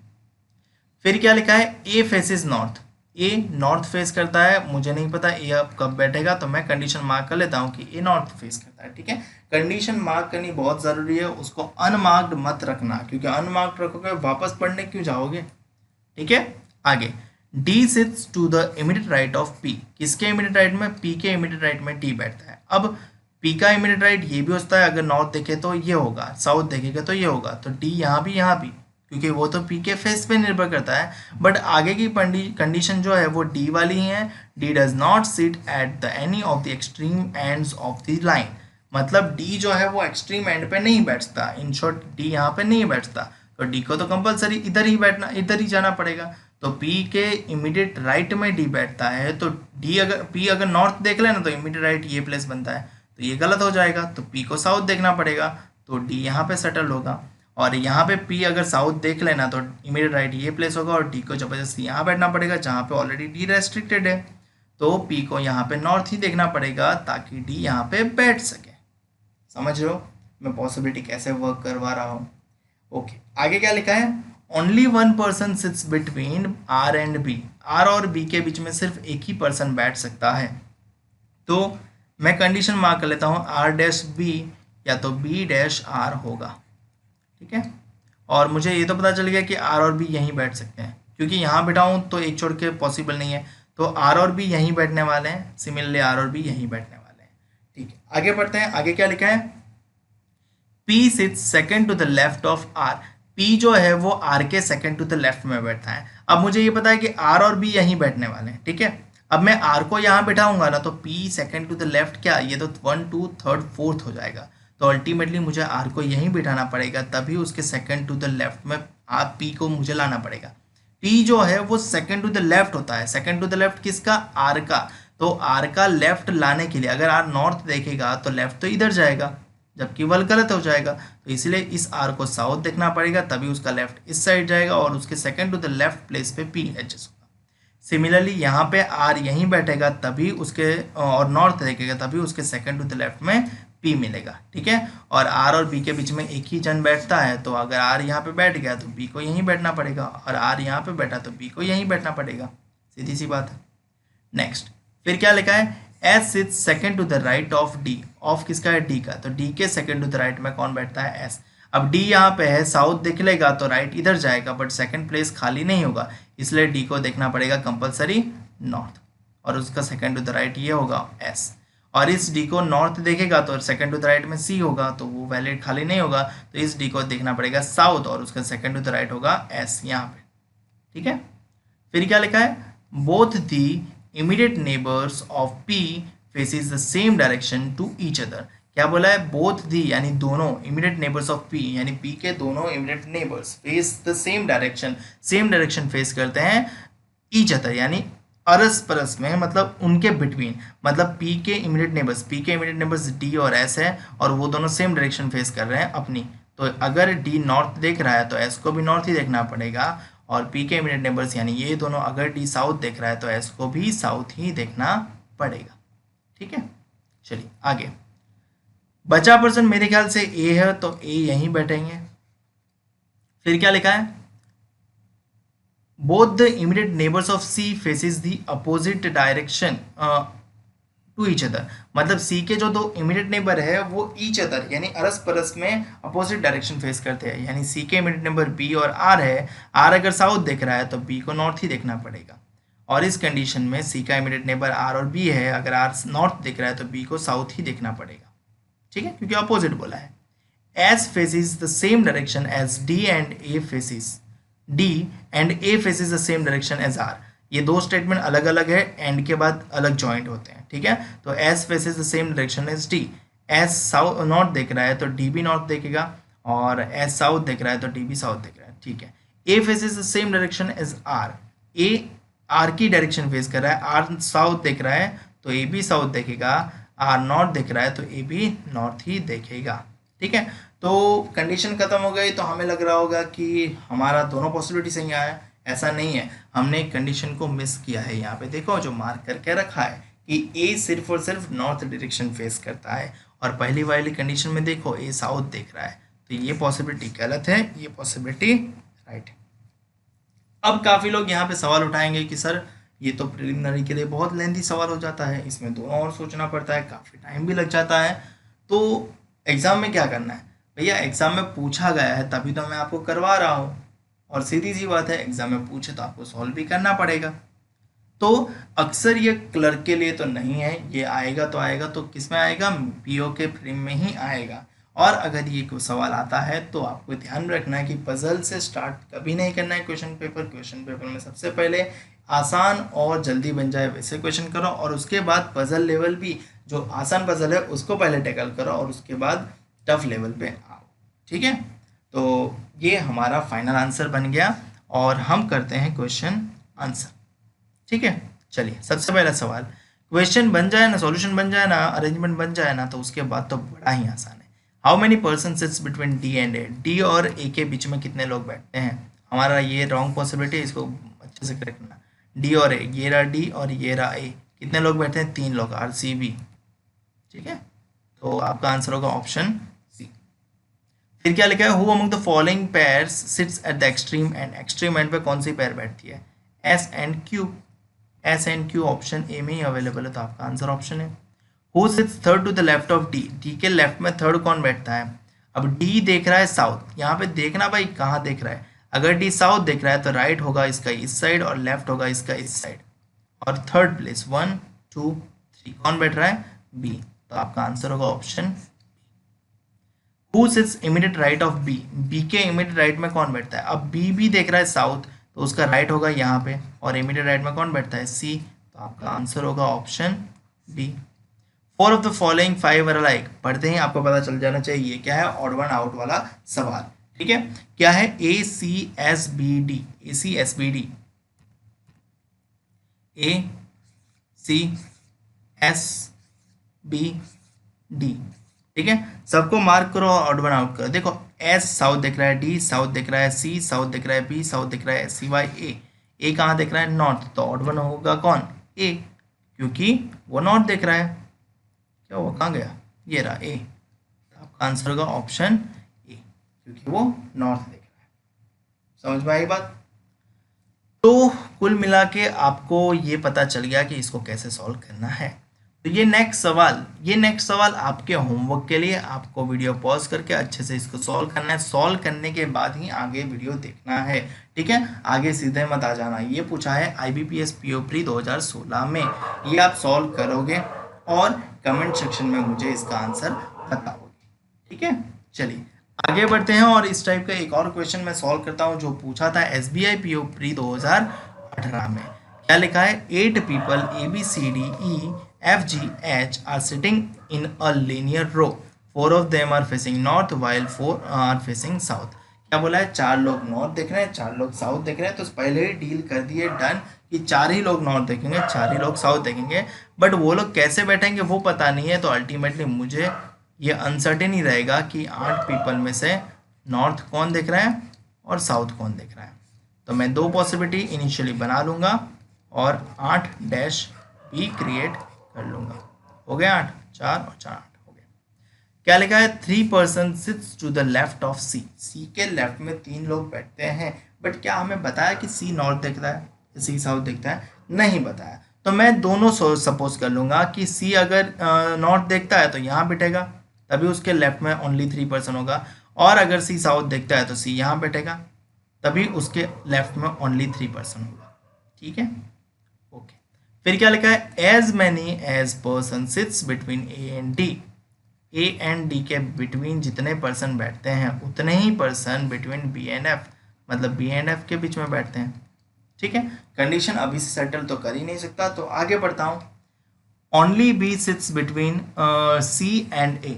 फिर क्या लिखा है? A faces north. A north face करता है, मुझे नहीं पता A अब कब बैठेगा, तो मैं कंडीशन मार्क कर लेता हूँ कि A नॉर्थ फेस करता है, ठीक है। कंडीशन मार्क करनी बहुत ज़रूरी है, उसको अनमार्क्ड मत रखना, क्योंकि अनमार्क्ड रखोगे वापस पढ़ने क्यों जाओगे, ठीक है। आगे, D sits to the immediate right of P। किसके इमीडिएट राइट में? P के इमीडिएट राइट में D बैठता है। अब P का इमीडिएट राइट ये भी होता है, अगर नॉर्थ देखे तो ये होगा, साउथ देखेगा तो ये होगा, तो D यहाँ भी, क्योंकि वो तो P के फेस पे निर्भर करता है। बट आगे की कंडीशन जो है वो D वाली ही है। D does not sit at the any of the extreme ends of the line. मतलब D जो है वो एक्सट्रीम एंड पे नहीं बैठता, इन शॉर्ट D यहाँ पे नहीं बैठता, तो डी को तो कंपलसरी इधर ही बैठना, इधर ही जाना पड़ेगा। तो पी के इमीडिएट राइट में डी बैठता है, तो डी अगर पी अगर नॉर्थ देख लेना तो इमीडिएट राइट ये प्लेस बनता है, तो ये गलत हो जाएगा। तो पी को साउथ देखना पड़ेगा, तो डी यहाँ पे सेटल होगा। और यहाँ पे पी अगर साउथ देख लेना तो इमीडिएट राइट ये प्लेस होगा, और डी को जबरदस्ती यहाँ बैठना पड़ेगा जहाँ पे ऑलरेडी डी रेस्ट्रिक्टेड है। तो पी को यहाँ पे नॉर्थ ही देखना पड़ेगा ताकि डी यहाँ पे बैठ सके। समझ रहे हो मैं पॉसिबिलिटी कैसे वर्क करवा रहा हूँ? ओके, आगे क्या लिखा है? Only one person sits between R and B. R और बी के बीच में सिर्फ एक ही पर्सन बैठ सकता है। तो मैं कंडीशन मार्क कर लेता हूँ, आर डैश बी या तो बी डैश आर होगा। ठीक है, और मुझे ये तो पता चल गया कि आर और बी यहीं बैठ सकते हैं, क्योंकि यहाँ बैठाऊँ तो एक छोड़ के पॉसिबल नहीं है, तो आर और बी यहीं बैठने वाले हैं। सिमिलरली आर और बी यहीं बैठने वाले हैं। ठीक है, आगे बढ़ते हैं। आगे क्या लिखा है? P sits second to the left of R. P जो है वो आर के सेकंड टू द लेफ्ट में बैठता है। अब मुझे ये पता है कि आर और बी यहीं बैठने वाले हैं। ठीक है, अब मैं आर को यहाँ बैठाऊंगा ना, तो P second to the left क्या, ये तो 1 2 3 4 हो जाएगा। तो अल्टीमेटली मुझे आर को यहीं बिठाना पड़ेगा, तभी उसके सेकंड टू द लेफ्ट में आप पी को मुझे लाना पड़ेगा। पी जो है वो सेकंड टू द लेफ्ट होता है। सेकंड टू द लेफ्ट किसका? आर का। तो आर का लेफ्ट लाने के लिए अगर आर नॉर्थ देखेगा तो लेफ्ट तो इधर जाएगा, जबकि वल गलत हो जाएगा। तो इसलिए इस आर को साउथ देखना पड़ेगा, तभी उसका लेफ्ट इस साइड जाएगा और उसके second to the left place पे पी एडजस्ट होगा। सिमिलरली यहाँ पे आर यहीं बैठेगा, तभी उसके और नॉर्थ देखेगा, तभी उसके सेकंड टू द लेफ्ट में पी मिलेगा। ठीक है, और आर और बी के बीच में एक ही जन बैठता है, तो अगर आर यहाँ पे बैठ गया तो बी को यहीं बैठना पड़ेगा, और आर यहाँ पे बैठा तो बी को यहीं बैठना पड़ेगा। सीधी सी बात है। नेक्स्ट, फिर क्या लिखा है? S sits second to the right of D. Of किसका है? डी का। तो डी के सेकंड टू द राइट में कौन बैठता है? एस। अब डी यहाँ पे है, साउथ देख लेगा तो राइट इधर जाएगा, बट सेकंड प्लेस खाली नहीं होगा, इसलिए डी को देखना पड़ेगा कंपलसरी नॉर्थ, और उसका सेकंड टू द राइट ये होगा एस। और इस डी को नॉर्थ देखेगा तो सेकंड टू द राइट में सी होगा, तो वो वैलिड खाली नहीं होगा, तो इस डी को देखना पड़ेगा साउथ, और उसका सेकंड टू द राइट होगा एस यहाँ पे। ठीक है, फिर क्या लिखा है? Both the immediate neighbours of P faces the same direction to each other. क्या बोला है? बोथ दी यानी दोनों, इमीडिएट नेबर्स ऑफ पी यानी पी के दोनों immediate neighbours face the same direction, same direction face करते हैं ईच अदर यानी अरस परस में, मतलब उनके बिटवीन, मतलब पी के इमीडिएट नेबर्स डी और एस है, और वो दोनों सेम डायरेक्शन फेस कर रहे हैं अपनी। तो अगर डी नॉर्थ देख रहा है तो एस को भी नॉर्थ ही देखना पड़ेगा, और पी के इमीडिएट नेबर्स यानी ये दोनों, अगर डी साउथ देख रहा है तो एस को भी साउथ ही देखना पड़ेगा। ठीक है, चलिए आगे। बचा पर्सन मेरे ख्याल से ए है, तो ए यहीं बैठेंगे। फिर क्या लिखा है? Both the immediate neighbours of C faces the opposite direction to each other. मतलब सी के जो दो इमीडिएट नेबर है वो ईच अदर यानी अरस परस में अपोजिट डायरेक्शन फेस करते हैं। यानी सी के इमीडिएट नेबर बी और आर है, आर अगर साउथ देख रहा है तो बी को नॉर्थ ही देखना पड़ेगा, और इस कंडीशन में सी का इमीडिएट नेबर आर और बी है, अगर आर नॉर्थ देख रहा है तो बी को साउथ ही देखना पड़ेगा। ठीक है, क्योंकि अपोजिट बोला है। S faces the same direction as D and A faces D and A faces the same direction as R. ये दो स्टेटमेंट अलग अलग है, एंड के बाद अलग जॉइंट होते हैं। ठीक है, तो S faces the same direction as D. S south north देख रहा है तो डी भी नॉर्थ देखेगा, और एस साउथ देख रहा है तो डी भी साउथ देख रहा है। ठीक है, A faces the same direction as R. A R की डायरेक्शन फेस कर रहा है, आर साउथ देख रहा है तो ए भी साउथ देखेगा, आर नॉर्थ देख रहा है तो ए भी नॉर्थ ही देखेगा। ठीक है, तो कंडीशन खत्म हो गई। तो हमें लग रहा होगा कि हमारा दोनों पॉसिबिलिटी सही आया। ऐसा नहीं है, हमने एक कंडीशन को मिस किया है। यहाँ पे देखो जो मार्क करके रखा है कि ए सिर्फ और सिर्फ नॉर्थ डायरेक्शन फेस करता है, और पहली वाली कंडीशन में देखो ए साउथ देख रहा है, तो ये पॉसिबिलिटी गलत है, ये पॉसिबिलिटी राइट है। अब काफ़ी लोग यहाँ पे सवाल उठाएंगे कि सर ये तो प्रिलिमिनरी के लिए बहुत लेंथी सवाल हो जाता है, इसमें दोनों और सोचना पड़ता है, काफ़ी टाइम भी लग जाता है, तो एग्ज़ाम में क्या करना है? भैया एग्ज़ाम में पूछा गया है तभी तो मैं आपको करवा रहा हूँ, और सीधी सी बात है एग्ज़ाम में पूछे तो आपको सॉल्व भी करना पड़ेगा। तो अक्सर ये क्लर्क के लिए तो नहीं है, ये आएगा तो आएगा तो किस में आएगा? पीओ के फ्रेम में ही आएगा। और अगर ये कोई सवाल आता है तो आपको ध्यान रखना है कि पजल से स्टार्ट कभी नहीं करना है क्वेश्चन पेपर में सबसे पहले आसान और जल्दी बन जाए वैसे क्वेश्चन करो, और उसके बाद पजल लेवल भी जो आसान पजल है उसको पहले टैकल करो, और उसके बाद टफ लेवल पे आओ। ठीक है, तो ये हमारा फाइनल आंसर बन गया और हम करते हैं क्वेश्चन आंसर। ठीक है, चलिए सबसे पहला सवाल, क्वेश्चन बन जाए ना, सॉल्यूशन बन जाए ना, अरेंजमेंट बन जाए ना, तो उसके बाद तो बड़ा ही आसान है। How many person sits between D and A, D और ए के बीच में कितने लोग बैठते हैं। हमारा ये रॉन्ग पॉसिबिलिटी है, इसको अच्छे से करेक्ट करना। डी और ए, ये रहा डी और ये रहा ए, कितने लोग बैठते हैं, 3 लोग, आर सी बी। ठीक है, तो आपका आंसर होगा ऑप्शन सी। फिर क्या लिखा है, who among the following pairs sits at the extreme end, extreme end पे कौन सी पेयर बैठती है, S and Q. S and Q option A में ही अवेलेबल है, तो आपका आंसर ऑप्शन है। Who sits third to the left of D, D के लेफ्ट में थर्ड कौन बैठता है। अब डी देख रहा है साउथ, यहाँ पे देखना भाई कहाँ देख रहा है, अगर डी साउथ देख रहा है तो राइट होगा इसका इस साइड और लेफ्ट होगा इसका इस साइड। और थर्ड प्लेस 1 2 3 कौन बैठ रहा है, बी, तो आपका आंसर होगा option. Who sits immediate right of B, B के इमीडिएट राइट में कौन बैठता है। अब बी भी देख रहा है साउथ, तो उसका राइट होगा यहाँ पे, और इमीडिएट राइट में कौन बैठता है, सी, तो आपका आंसर होगा option B. 4 of the following 5 are alike, पढ़ते ही आपको पता चल जाना चाहिए क्या है, ऑड वन आउट वाला सवाल। ठीक है, क्या है, ए सी एस बी डी, ए सी एस बी डी, ए सी एस बी डी। ठीक है, सबको मार्क करो और ऑड वन आउट करो। देखो एस साउथ दिख रहा है, डी साउथ दिख रहा है, सी साउथ दिख रहा है, बी साउथ दिख रहा है, सी वाई ए कहाँ दिख रहा है, नॉर्थ, तो ऑड वन होगा कौन, ए, क्योंकि वो नॉर्थ दिख रहा है। क्या वो कहाँ गया, ये रहा ए, तो आपका आंसर होगा ऑप्शन ए, क्योंकि वो नॉर्थ दिख रहा है। समझ में आई बात। तो कुल मिला के आपको ये पता चल गया कि इसको कैसे सॉल्व करना है। तो ये नेक्स्ट सवाल आपके होमवर्क के लिए, आपको वीडियो पॉज करके अच्छे से इसको सॉल्व करना है। सॉल्व करने के बाद ही आगे वीडियो देखना है। ठीक है, आगे सीधे मत आ जाना। ये पूछा है IBPS PO प्री 2016 में, ये आप सॉल्व करोगे और कमेंट सेक्शन में मुझे इसका आंसर बताओगे। ठीक है, चलिए आगे बढ़ते हैं और इस टाइप का एक और क्वेश्चन मैं सॉल्व करता हूं जो पूछा था SBI PO प्री 2018 में। क्या लिखा है, 8 people ABCDEFGH are sitting in a linear row, 4 of them are facing north while 4 are facing south। क्या बोला है, 4 लोग नॉर्थ देख रहे हैं, 4 लोग साउथ देख रहे हैं, तो पहले ही डील कर दिए डन कि 4 ही लोग नॉर्थ देखेंगे, 4 ही लोग साउथ देखेंगे, बट वो लोग कैसे बैठेंगे वो पता नहीं है। तो अल्टीमेटली मुझे ये अनसर्टेन ही रहेगा कि 8 पीपल में से नॉर्थ कौन देख रहा है और साउथ कौन देख रहा है। तो मैं 2 पॉसिबिलिटी इनिशियली बना लूँगा और 8 डैश बी क्रिएट कर लूँगा। हो गया 8, 4 और 4 8 हो गया। क्या लिखा है, 3 person sits to the left of C, C के लेफ्ट में 3 लोग बैठते हैं, बट क्या हमें बताया कि सी नॉर्थ देखता है, सी साउथ देखता है, नहीं बताया। तो मैं दोनों सपोज कर लूँगा कि सी अगर नॉर्थ देखता है तो यहाँ बैठेगा, तभी उसके लेफ्ट में ओनली 3 person होगा, और अगर सी साउथ देखता है तो सी यहाँ बैठेगा, तभी उसके लेफ्ट में ओनली 3 person होगा। ठीक है, ओके। फिर क्या लिखा है, as many as person sits between A and D, A and D के बिटवीन जितने पर्सन बैठते हैं उतने ही person between B and F, मतलब बी एंड एफ के बीच में बैठते हैं। ठीक है, कंडीशन अभी से सेटल तो कर ही नहीं सकता, तो आगे बढ़ता हूँ। Only B sits between C and A,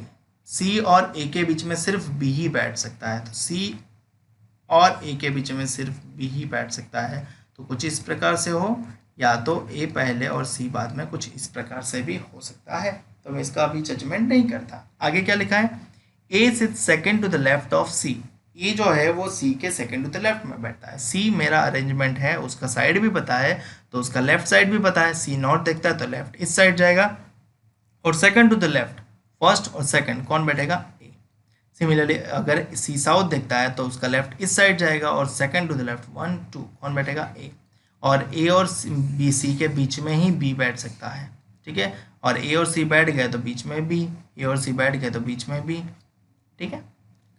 C और ए के बीच में सिर्फ बी ही बैठ सकता है, तो सी और ए के बीच में सिर्फ बी ही बैठ सकता है। तो कुछ इस प्रकार से हो, या तो ए पहले और सी बाद में, कुछ इस प्रकार से भी हो सकता है, तो मैं इसका अभी जजमेंट नहीं करता। आगे क्या लिखा है, A sits second to the left of C, A जो है वो सी के सेकंड टू द लेफ्ट में बैठता है। सी मेरा अरेंजमेंट है, उसका साइड भी पता है, तो उसका लेफ्ट साइड भी पता है। सी नॉर्थ देखता है तो लेफ्ट इस साइड जाएगा, और second to the left, first और सेकंड कौन बैठेगा, ए। सिमिलरली अगर सी साउथ देखता है तो उसका लेफ्ट इस साइड जाएगा, और सेकंड टू द लेफ्ट 1 2 कौन बैठेगा, ए। और ए और बी सी के बीच में ही बी बैठ सकता है। ठीक है, और ए और सी बैठ गए तो बीच में बी, ए और सी बैठ गए तो बीच में बी। ठीक है,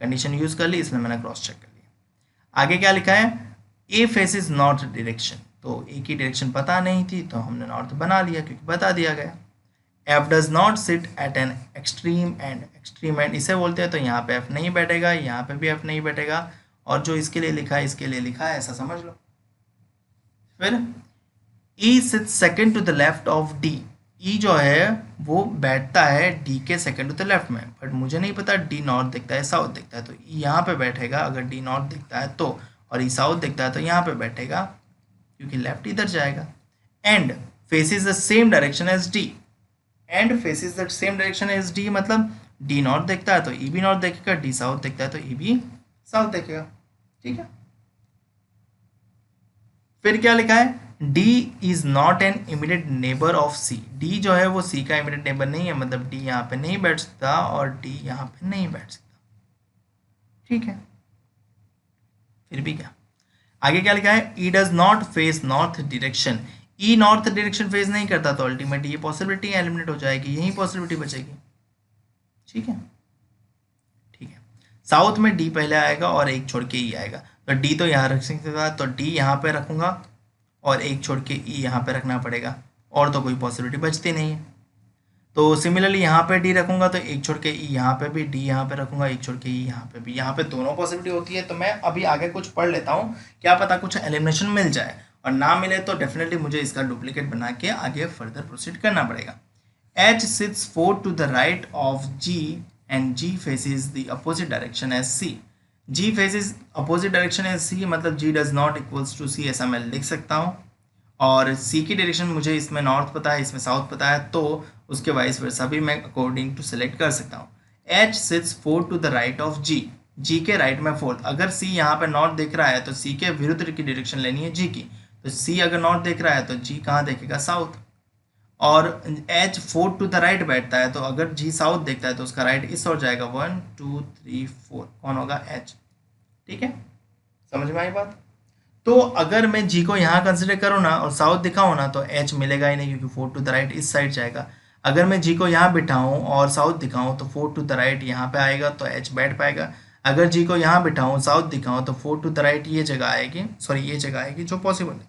कंडीशन यूज कर ली, इसलिए मैंने क्रॉस चेक कर लिया। आगे क्या लिखा है, ए फेसिस नॉर्थ डायरेक्शन, तो ए की डायरेक्शन पता नहीं थी तो हमने नॉर्थ बना लिया क्योंकि बता दिया गया। F does not sit at an extreme end, extreme and इसे बोलते हैं, तो यहाँ पे एफ नहीं बैठेगा, यहाँ पे भी एफ नहीं बैठेगा, और जो इसके लिए लिखा है इसके लिए लिखा है, ऐसा समझ लो। फिर E sits second to the left of D, E जो है वो बैठता है डी के सेकंड टू द लेफ्ट में, बट मुझे नहीं पता डी नॉर्थ दिखता है साउथ दिखता है, तो ई यहाँ पे बैठेगा अगर डी नॉर्थ दिखता है तो, और ई साउथ दिखता है तो यहाँ पे बैठेगा क्योंकि लेफ्ट इधर जाएगा। And faces the same direction as D, and faces the same direction as D मतलब डी नॉर्थ दिखता है तो ई भी नॉर्थ देखेगा, डी साउथ दिखता है तो ई भी साउथ देखेगा। ठीक है, फिर क्या लिखा है, D is not an immediate neighbour of C। D जो है वो C का इमीडिएट नेबर नहीं है, मतलब D यहाँ पे नहीं बैठ सकता और D यहाँ पे नहीं बैठ सकता। ठीक है, फिर भी क्या आगे क्या लिखा है, E does not face north direction. E north direction face नहीं करता तो अल्टीमेटली ये पॉसिबिलिटी एलिमिनेट हो जाएगी, यही पॉसिबिलिटी बचेगी। ठीक है, ठीक है, साउथ में D पहले आएगा और एक छोड़ के E आएगा, तो D तो यहाँ रख सकता है, तो D यहाँ पे रखूंगा और एक छोड़ के ई यहाँ पे रखना पड़ेगा, और तो कोई पॉसिबिलिटी बचती नहीं है। तो सिमिलरली यहाँ पे डी रखूंगा तो एक छोड़ के ई यहाँ पे भी, डी यहाँ पे रखूंगा एक छोड़ के ई यहाँ पे भी, यहाँ पे दोनों पॉसिबिलिटी होती है। तो मैं अभी आगे कुछ पढ़ लेता हूँ, क्या पता कुछ एलिमिनेशन मिल जाए, और ना मिले तो डेफिनेटली मुझे इसका डुप्लीकेट बना के आगे फर्दर प्रोसीड करना पड़ेगा। H sits 4 to the right of G and G faces the opposite direction as C. G faces opposite direction as C मतलब G does not equals to C, ऐसा मैं लिख सकता हूँ। और सी की डायरेक्शन मुझे इसमें नॉर्थ पता है, इसमें साउथ पता है, तो उसके वाइस वर्सा भी मैं अकॉर्डिंग टू सेलेक्ट कर सकता हूँ। H sits 4 to the right of G, G के राइट में 4। अगर सी यहाँ पे नॉर्थ देख रहा है तो सी के विरुद्ध की डायरेक्शन लेनी है जी की, तो सी अगर नॉर्थ देख रहा है तो जी कहाँ देखेगा, साउथ। और एच 4 टू द राइट बैठता है, तो अगर जी साउथ देखता है तो उसका राइट इस ओर जाएगा, 1 2 3 4, कौन होगा, एच। ठीक है, समझ में आई बात। तो अगर मैं जी को यहाँ कंसिडर करूँ ना और साउथ दिखाऊँ ना तो एच मिलेगा ही नहीं, क्योंकि 4 टू द राइट इस साइड जाएगा। अगर मैं जी को यहाँ बिठाऊँ और साउथ दिखाऊँ तो 4 टू द राइट यहाँ पे आएगा तो एच बैठ पाएगा। अगर जी को यहाँ बिठाऊँ साउथ दिखाऊँ तो 4 टू द राइट ये जगह आएगी, सॉरी ये जगह आएगी जो पॉसिबल है।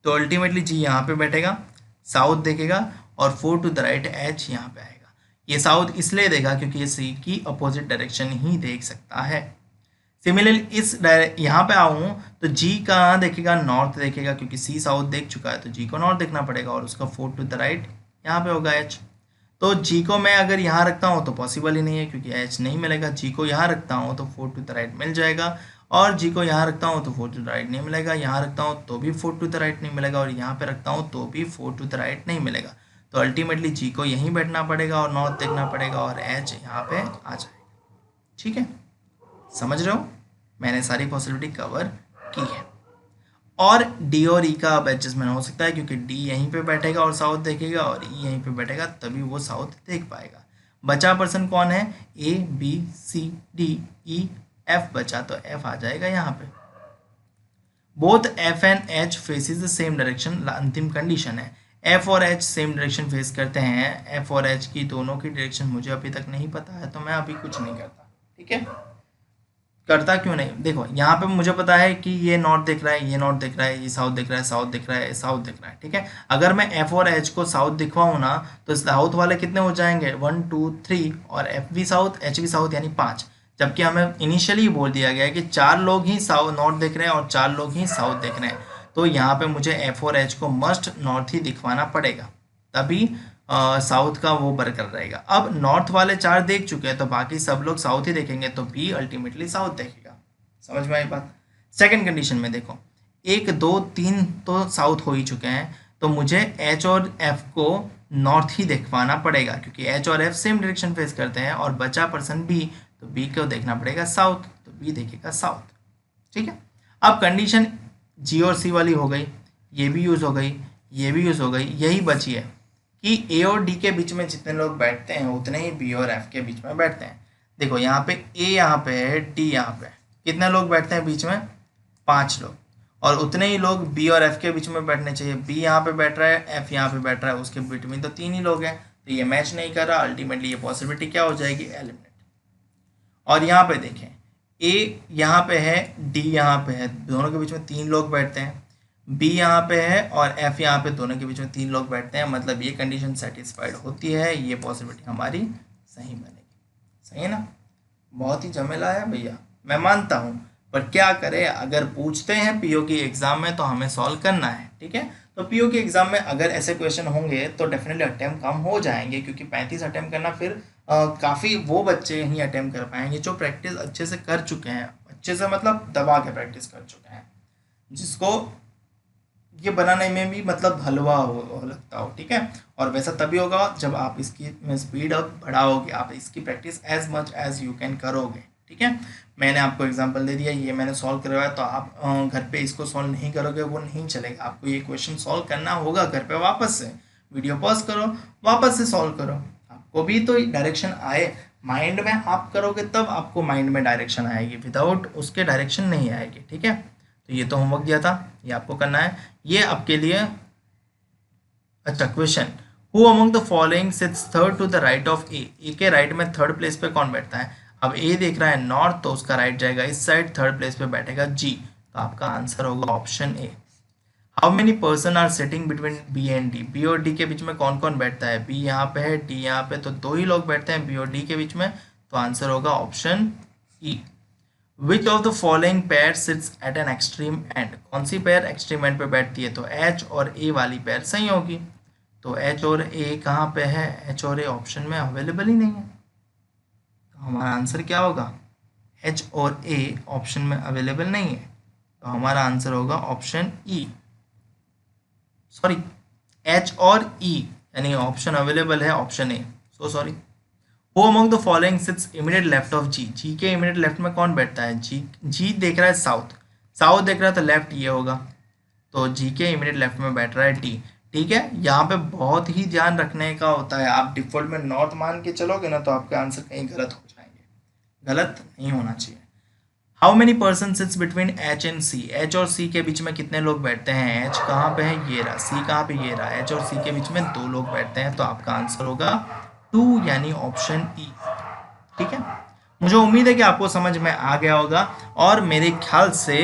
तो अल्टीमेटली जी यहाँ पे बैठेगा, साउथ देखेगा, और 4 टू द राइट एच यहाँ पे आएगा। ये साउथ इसलिए देगा क्योंकि ये सी की अपोजिट डायरेक्शन ही देख सकता है। सिमिलरली इस यहाँ पे आऊँ तो जी कहाँ देखेगा, नॉर्थ देखेगा, क्योंकि सी साउथ देख चुका है तो जी को नॉर्थ देखना पड़ेगा, और उसका 4 टू द राइट यहाँ पे होगा एच। तो जी को मैं अगर यहाँ रखता हूँ तो पॉसिबल ही नहीं है क्योंकि एच नहीं मिलेगा। जी को यहाँ रखता हूँ तो 4 टू द राइट मिल जाएगा, और जी को यहाँ रखता हूँ तो 4 टू द राइट नहीं मिलेगा, यहाँ रखता हूँ तो भी 4 टू द राइट नहीं मिलेगा, और यहाँ पे रखता हूँ तो भी 4 टू द राइट नहीं मिलेगा। तो अल्टीमेटली जी को यहीं बैठना पड़ेगा और नॉर्थ देखना पड़ेगा, और एच यहाँ पे आ जाएगा। ठीक है, समझ रहे हो, मैंने सारी पॉसिबिलिटी कवर की है। और डी और ई का अब एडजस्टमेंट हो सकता है क्योंकि डी यहीं पे बैठेगा और साउथ देखेगा, और ई यहीं पे बैठेगा तभी वो साउथ देख पाएगा। बचा पर्सन कौन है, A B C D E F बचा, तो एफ आ जाएगा यहाँ पे। Both F and H faces the same direction, अंतिम कंडीशन है। एफ और एच सेम डायरेक्शन फेस करते हैं, एफ और एच की दोनों की डायरेक्शन मुझे अभी तक नहीं पता है, तो मैं अभी कुछ नहीं करता। ठीक है, करता क्यों नहीं, देखो यहाँ पे मुझे पता है कि ये नॉर्थ देख रहा है, ये नॉर्थ देख रहा है, ये साउथ देख रहा है, साउथ देख रहा है, साउथ देख रहा है। ठीक है, अगर मैं एफ और एच को साउथ दिखवाऊँ ना तो साउथ वाले कितने हो जाएंगे, 1 2 3, और एफ भी साउथ एच भी साउथ यानी 5, जबकि हमें इनिशियली बोल दिया गया है कि 4 लोग ही साउथ नॉर्थ देख रहे हैं और 4 लोग ही साउथ देख रहे हैं। तो यहाँ पे मुझे एफ और एच को मस्ट नॉर्थ ही दिखवाना पड़ेगा, तभी साउथ का वो बरकरार रहेगा। अब नॉर्थ वाले 4 देख चुके हैं तो बाकी सब लोग साउथ ही देखेंगे, तो बी अल्टीमेटली साउथ देखेगा। समझ में आई बात। सेकंड कंडीशन में देखो, 1 2 3 तो साउथ हो ही चुके हैं, तो मुझे एच और एफ को नॉर्थ ही दिखवाना पड़ेगा क्योंकि एच और एफ सेम डायरेक्शन फेस करते हैं, और बचा पर्सन बी, तो बी को देखना पड़ेगा साउथ, तो बी देखेगा साउथ। ठीक है, अब कंडीशन जी और सी वाली हो गई, ये भी यूज़ हो गई, ये भी यूज़ हो गई, यही बची है कि ए और डी के बीच में जितने लोग बैठते हैं उतने ही बी और एफ के बीच में बैठते हैं। देखो यहाँ पे ए यहाँ पे है, डी यहाँ पे है, कितने लोग बैठते हैं बीच में, 5 लोग, और उतने ही लोग बी और एफ के बीच में बैठने चाहिए। बी यहाँ पे बैठ रहा है, एफ यहाँ पे बैठ रहा है, उसके बीच में तो 3 ही लोग हैं, तो ये मैच नहीं कर रहा, अल्टीमेटली ये पॉसिबिलिटी क्या हो जाएगी, एलिमिनेट। और यहाँ पे देखें, ए यहाँ पे है, डी यहाँ पे है, दोनों के बीच में 3 लोग बैठते हैं, बी यहाँ पे है और एफ यहाँ पे, दोनों के बीच में 3 लोग बैठते हैं, मतलब ये कंडीशन सेटिस्फाइड होती है, ये पॉसिबिलिटी हमारी सही बनेगी। सही है ना, बहुत ही झमेला है भैया, मैं मानता हूँ, पर क्या करें, अगर पूछते हैं पीओ की एग्जाम में तो हमें सॉल्व करना है। ठीक है, तो पीओ के एग्जाम में अगर ऐसे क्वेश्चन होंगे तो डेफिनेटली अटेम्प्ट कम हो जाएंगे, क्योंकि 35 अटेम्प्ट करना फिर काफ़ी वो बच्चे ही अटेम्प्ट कर पाएंगे जो प्रैक्टिस अच्छे से कर चुके हैं, अच्छे से मतलब दबा के प्रैक्टिस कर चुके हैं, जिसको ये बनाने में भी मतलब हलवा हो लगता हो, ठीक है। और वैसा तभी होगा जब आप इसकी स्पीड अप बढ़ाओगे, आप इसकी practice as much as you can करोगे, ठीक है। मैंने आपको एग्जांपल दे दिया, ये मैंने सॉल्व करवाया, तो आप घर पे इसको सॉल्व नहीं करोगे वो नहीं चलेगा, आपको ये क्वेश्चन सॉल्व करना होगा घर पे, वापस से वीडियो पॉज करो, वापस से सॉल्व करो, आपको भी तो डायरेक्शन आए माइंड में, आप करोगे तब आपको माइंड में डायरेक्शन आएगी, विदाउट उसके डायरेक्शन नहीं आएगी, ठीक है। तो ये तो होमवर्क दिया था, ये आपको करना है। ये आपके लिए अच्छा question, who among the following sits third to the right of A के राइट में थर्ड प्लेस पे कौन बैठता है। अब ए देख रहा है नॉर्थ, तो उसका राइट जाएगा इस साइड, थर्ड प्लेस पे बैठेगा जी, तो आपका आंसर होगा option A. How many person are sitting between B and D, B और डी के बीच में कौन कौन बैठता है, बी यहाँ पे है, डी यहाँ पे, तो दो ही लोग बैठते हैं बी और डी के बीच में, तो आंसर होगा option E. Which of the following pair seats eight an extreme and, कौन सी पेयर एक्सट्रीम एंड पे बैठती है, तो एच और ए वाली पेयर सही होगी, तो एच और ए कहाँ पे है, एच और ए ऑप्शन में अवेलेबल ही नहीं है, तो हमारा आंसर क्या होगा, एच और ए ऑप्शन में अवेलेबल नहीं है, तो हमारा आंसर होगा ऑप्शन ई, सॉरी एच और ई, यानी ऑप्शन अवेलेबल है option A, so sorry. Who among the following sits immediate left of G, G के immediate लेफ्ट में कौन बैठता है, G देख रहा है साउथ, साउथ देख रहा है तो लेफ्ट ये होगा, तो G के इमीडिएट लेफ्ट में बैठ रहा है टी, ठीक है। यहाँ पे बहुत ही ध्यान रखने का होता है, आप डिफॉल्ट में नॉर्थ मान के चलोगे ना तो आपके आंसर कहीं गलत हो जाएंगे, गलत नहीं होना चाहिए। How many person sits between H and C, H और सी के बीच में कितने लोग बैठते हैं, एच कहाँ पे है ये रहा, सी कहाँ पे ये रहा, एच और सी के बीच में दो लोग बैठते हैं, तो आपका आंसर होगा 2 यानी ऑप्शन ई, ठीक है। मुझे उम्मीद है कि आपको समझ में आ गया होगा, और मेरे ख्याल से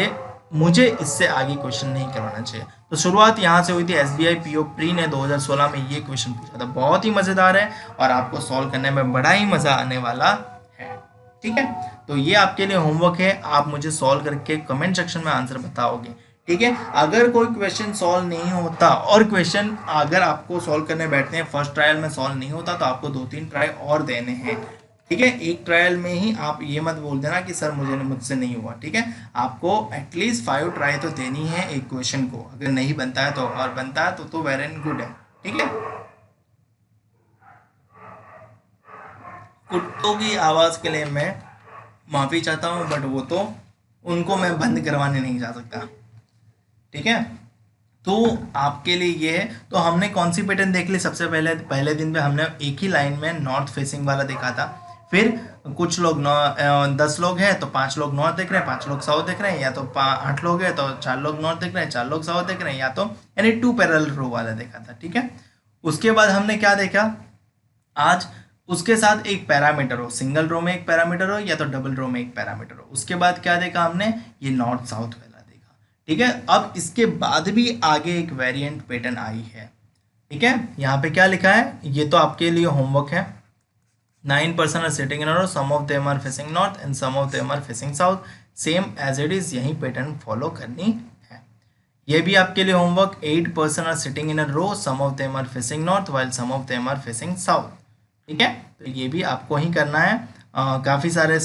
मुझे इससे आगे क्वेश्चन नहीं करवाना चाहिए। तो शुरुआत यहाँ से हुई थी, एसबीआई पीओ प्री ने 2016 में ये क्वेश्चन पूछा था, बहुत ही मज़ेदार है और आपको सॉल्व करने में बड़ा ही मज़ा आने वाला है, ठीक है। तो ये आपके लिए होमवर्क है, आप मुझे सॉल्व करके कमेंट सेक्शन में आंसर बताओगे, ठीक है। अगर कोई क्वेश्चन सॉल्व नहीं होता, और क्वेश्चन अगर आपको सॉल्व करने बैठते हैं फर्स्ट ट्रायल में सॉल्व नहीं होता, तो आपको 2-3 ट्राई और देने हैं, ठीक है। एक ट्रायल में ही आप ये मत बोल देना कि सर मुझसे नहीं हुआ, ठीक है। आपको एटलीस्ट 5 ट्राई तो देनी है एक क्वेश्चन को, अगर नहीं बनता है तो, और बनता है तो वेरी गुड है, ठीक है। कुत्तों की आवाज़ के लिए मैं माफ़ी चाहता हूँ, बट वो तो उनको मैं बंद करवाने नहीं जा सकता, ठीक है। तो आपके लिए ये है, तो हमने कौन सी पैटर्न देख ली, सबसे पहले दिन पे हमने एक ही लाइन में नॉर्थ फेसिंग वाला देखा था, फिर कुछ लोग 10 लोग हैं तो 5 लोग नॉर्थ देख रहे हैं, 5 लोग साउथ देख रहे हैं, या तो 8 लोग हैं तो 4 लोग नॉर्थ देख रहे हैं, 4 लोग साउथ देख रहे हैं, या तो यानी 2 पैरेलल रो वाला देखा था, ठीक है। उसके बाद हमने क्या देखा आज, उसके साथ एक पैरामीटर हो, सिंगल रो में एक पैरामीटर हो या तो डबल रो में एक पैरामीटर हो। उसके बाद क्या देखा हमने, ये नॉर्थ साउथ वाला देखा, ठीक है। अब इसके बाद भी आगे एक वेरिएंट पैटर्न आई है, ठीक है। यहाँ पे क्या लिखा है, ये तो आपके लिए होमवर्क है। 9 person are sitting in a row, some of them are facing north and some of them are facing south, same as it is, यही पैटर्न फॉलो करनी है। ये भी आपके लिए homework, 8 person are sitting in a row, some of them are facing north while some of them are facing south, ठीक है। तो ये भी आपको ही करना है। काफ़ी सारे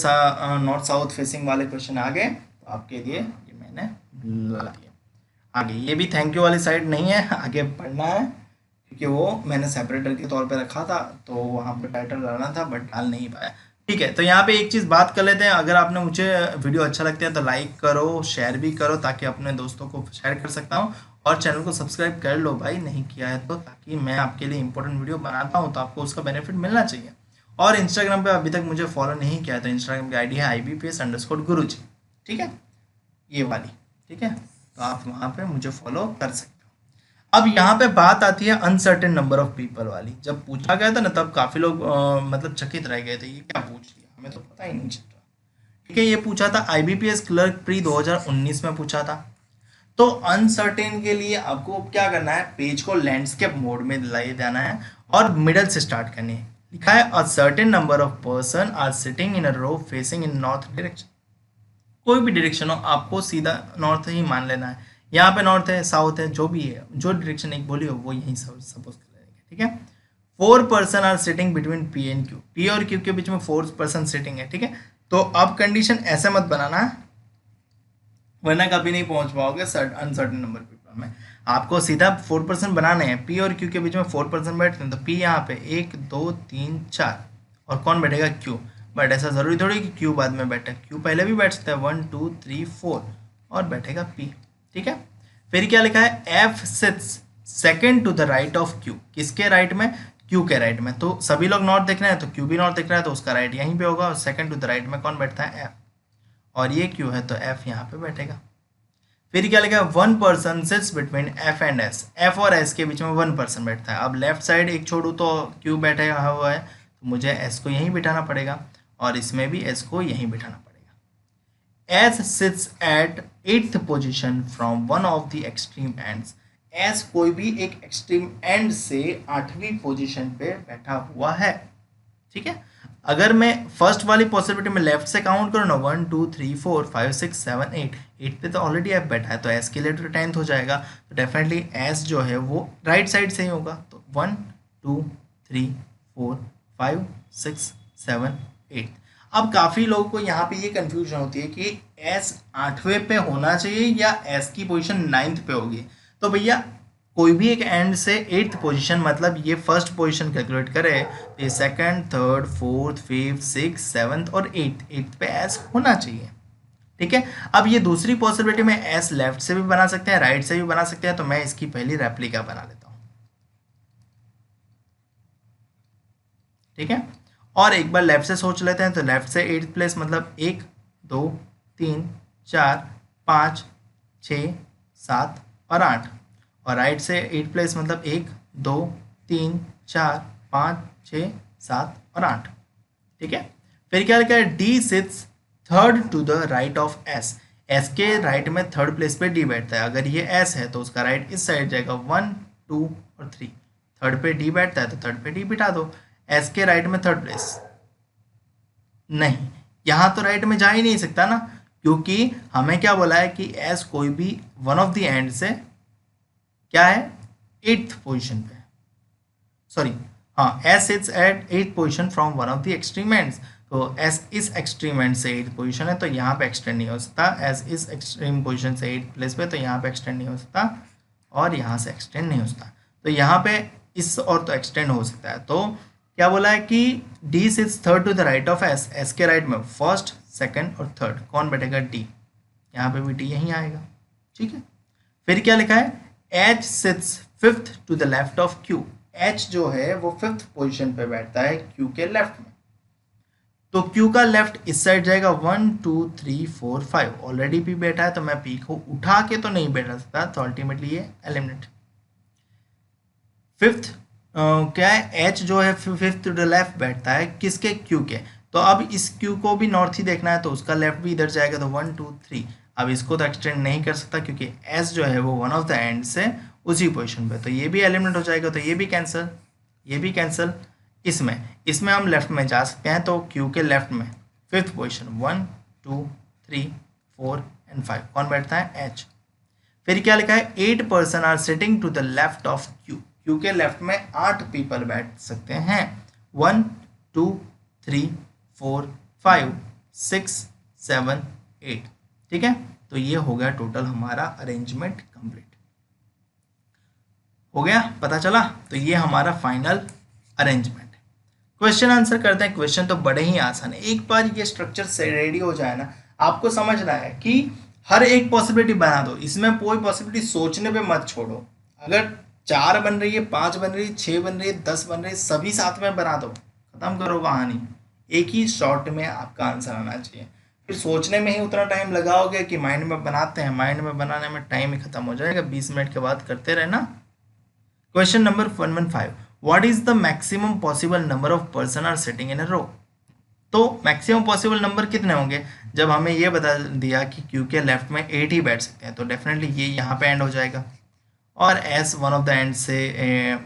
नॉर्थ साउथ फेसिंग वाले क्वेश्चन आ गए, तो आपके लिए ये मैंने लगा दिया। आगे ये भी थैंक यू वाली साइड नहीं है, आगे पढ़ना है, क्योंकि वो मैंने सेपरेटर के तौर पे रखा था, तो वहाँ पे टाइटल डालना था बट डाल नहीं पाया, ठीक है। तो यहाँ पे एक चीज़ बात कर लेते हैं, अगर आपने मुझे वीडियो अच्छा लगता है तो लाइक करो, शेयर भी करो, ताकि अपने दोस्तों को शेयर कर सकता हूँ, और चैनल को सब्सक्राइब कर लो भाई, नहीं किया है तो, ताकि मैं आपके लिए इंपॉर्टेंट वीडियो बनाता हूँ तो आपको उसका बेनिफिट मिलना चाहिए। और इंस्टाग्राम पे अभी तक मुझे फॉलो नहीं किया है, तो इंस्टाग्राम की आईडी है IBPS_गुरुजी, ठीक है, ये वाली, ठीक है। तो आप वहाँ पे मुझे फॉलो कर सकते हो। अब यहाँ पे बात आती है अनसर्टेन नंबर ऑफ पीपल वाली। जब पूछा गया था ना, तब काफ़ी लोग मतलब चकित रह गए थे, ये क्या पूछ लिया, हमें तो पता ही नहीं चल रहा, ठीक है। ये पूछा था IBPS क्लर्क प्री 2019 में पूछा था। तो अनसर्टेन के लिए आपको क्या करना है, पेज को लैंडस्केप मोड में ले जाना है और मिडल से स्टार्ट करनी है। लिखा है a certain number of person are sitting in a row facing in north direction, कोई भी डायरेक्शन हो आपको सीधा नॉर्थ ही मान लेना है। यहाँ पे नॉर्थ है, साउथ है, जो भी है, जो डायरेक्शन एक बोली हो वो यही सपोज कर लेंगे, ठीक है। 4 person are sitting between P and Q, P और क्यू के बीच में 4 पर्सन सिटिंग है, ठीक है। तो अब कंडीशन ऐसे मत बनाना वरना कभी नहीं पहुंच पाओगे अनसर्टन नंबर पेपर में। आपको सीधा 4 पर्सन बनाने हैं, पी और क्यू के बीच में 4 पर्सन बैठते हैं, तो पी यहाँ पे 1 2 3 4 और कौन बैठेगा, क्यू। बट ऐसा जरूरी थोड़ी कि क्यू बाद में बैठे, क्यू पहले भी बैठ सकता है, 1 2 3 4 और बैठेगा पी, ठीक है। फिर क्या लिखा है, F sits second to the right of Q, किसके राइट में, क्यू के राइट में। तो सभी लोग नॉर्थ देख रहे हैं तो क्यू भी नॉर्थ देख रहा है, तो उसका राइट यहीं पे होगा, और सेकेंड टू द राइट में कौन बैठता है, एफ, और ये क्यू है तो एफ यहाँ पे बैठेगा। फिर क्या लिखा है, 1 person sits between F and S, F और एस के बीच में 1 पर्सन बैठता है। अब लेफ्ट साइड एक छोड़ू तो क्यू बैठेगा हुआ है, तो मुझे एस को यहीं बिठाना पड़ेगा, और इसमें भी एस को यहीं बिठाना पड़ेगा। S seats eight 8th position from one of the extreme ends, S कोई भी एक एक्सट्रीम एंड से 8वीं पोजिशन पे बैठा हुआ है, ठीक है। अगर मैं फर्स्ट वाली पॉसिबिलिटी में लेफ्ट से काउंट करूँ ना, 1 2 3 4 5 6 7 8, 8 पे तो ऑलरेडी एफ बैठा है, तो एस के लिए तो 10th हो जाएगा, तो डेफिनेटली एस जो है वो राइट साइड से ही होगा। तो 1 2 3 4 5 6 7 8। अब काफ़ी लोगों को यहाँ पे ये कन्फ्यूजन होती है कि एस 8वें पे होना चाहिए या एस की पोजीशन 9th पे होगी। तो भैया कोई भी एक एंड से 8th पोजीशन, मतलब ये फर्स्ट पोजीशन कैलकुलेट करे, ये second, third, fourth, fifth, six, seventh और 8th पे एस होना चाहिए, ठीक है। अब ये दूसरी पॉसिबिलिटी में एस लेफ्ट से भी बना सकते हैं, राइट से भी बना सकते हैं, तो मैं इसकी पहली रेप्लिका बना लेता हूँ, ठीक है। और एक बार लेफ्ट से सोच लेते हैं, तो लेफ्ट से 8th प्लेस मतलब 1 2 3 4 5 6 7 और 8, और राइट से 8th प्लेस मतलब 1 2 3 4 5 6 7 और 8, ठीक है। फिर क्या लिखा है, D sits third to the right of S, S के राइट में थर्ड प्लेस पे डी बैठता है। अगर ये एस है तो उसका राइट इस साइड जाएगा, 1 2 और 3, थर्ड पे डी बैठता है तो थर्ड पे डी बिठा दो। एस के राइट में थर्ड प्लेस नहीं, यहाँ तो राइट में जा ही नहीं सकता ना, क्योंकि हमें क्या बोला है कि एस कोई भी वन ऑफ द एंड से क्या है, 8th पोजीशन पे, सॉरी हाँ, S seats eight 8th position from one of the extreme ends, तो एस इस एक्सट्रीम एंड से 8th पोजीशन है, तो यहाँ पे एक्सटेंड नहीं हो सकता। एस इस एक्सट्रीम पोजीशन से 8th प्लेस पे, तो यहाँ पे एक्सटेंड नहीं हो सकता, और यहाँ से एक्सटेंड नहीं हो सकता। तो यहाँ पे इस और तो एक्सटेंड हो सकता है। तो क्या बोला है कि D sits third to the right of S, S के राइट में फर्स्ट, सेकंड और थर्ड, कौन बैठेगा, डी, यहाँ पे भी डी यहीं आएगा, ठीक है। फिर क्या लिखा है, H sits fifth to the left of Q, H जो है वो 5th पोजीशन पे बैठता है क्यू के लेफ्ट में, तो क्यू का लेफ्ट इस साइड जाएगा, 1 2 3 4 5, ऑलरेडी पी बैठा है तो मैं पी को उठा के तो नहीं बैठा सकता, तो अल्टीमेटली ये एलिमिनेट। फिफ्थ क्या है, एच जो है 5th टू द लेफ्ट बैठता है किसके, क्यू के, तो अब इस क्यू को भी नॉर्थ ही देखना है, तो उसका लेफ्ट भी इधर जाएगा, तो 1 2 3। अब इसको तो एक्सटेंड नहीं कर सकता क्योंकि एस जो है वो वन ऑफ द एंड से उसी पोजीशन पे, तो ये भी एलिमिनेट हो जाएगा, तो ये भी कैंसिल, ये भी कैंसिल। इसमें हम लेफ्ट में जा सकते हैं, तो क्यू के लेफ्ट में 5th पोजीशन 1 2 3 4 एंड 5, कौन बैठता है, एच। फिर क्या लिखा है, 8 person are sitting to the left of Q, Q के लेफ्ट में 8 पीपल बैठ सकते हैं, 1 2 3 4 5 6 7 8, ठीक है। तो ये हो गया टोटल हमारा अरेंजमेंट कंप्लीट हो गया, पता चला। तो ये हमारा फाइनल अरेंजमेंट। क्वेश्चन आंसर करते हैं। क्वेश्चन तो बड़े ही आसान है, एक बार ये स्ट्रक्चर से रेडी हो जाए ना, आपको समझना है कि हर एक पॉसिबिलिटी बना दो, इसमें कोई पॉसिबिलिटी सोचने पे मत छोड़ो। अगर 4 बन रही है, 5 बन रही है, 6 बन रही है, 10 बन रही है, सभी साथ में बना दो, खत्म करो कहानी। एक ही शॉट में आपका आंसर आना चाहिए। फिर सोचने में ही उतना टाइम लगाओगे कि माइंड में बनाते हैं, माइंड में बनाने में टाइम ही खत्म हो जाएगा, 20 मिनट के बाद करते रहना। Question number 115, what is the maximum possible number of person are sitting in a row. तो मैक्सिमम पॉसिबल नंबर कितने होंगे, जब हमें ये बता दिया कि क्यू के लेफ्ट में 8 ही बैठ सकते हैं, तो डेफिनेटली ये यहाँ पे एंड हो जाएगा, और S one of the and से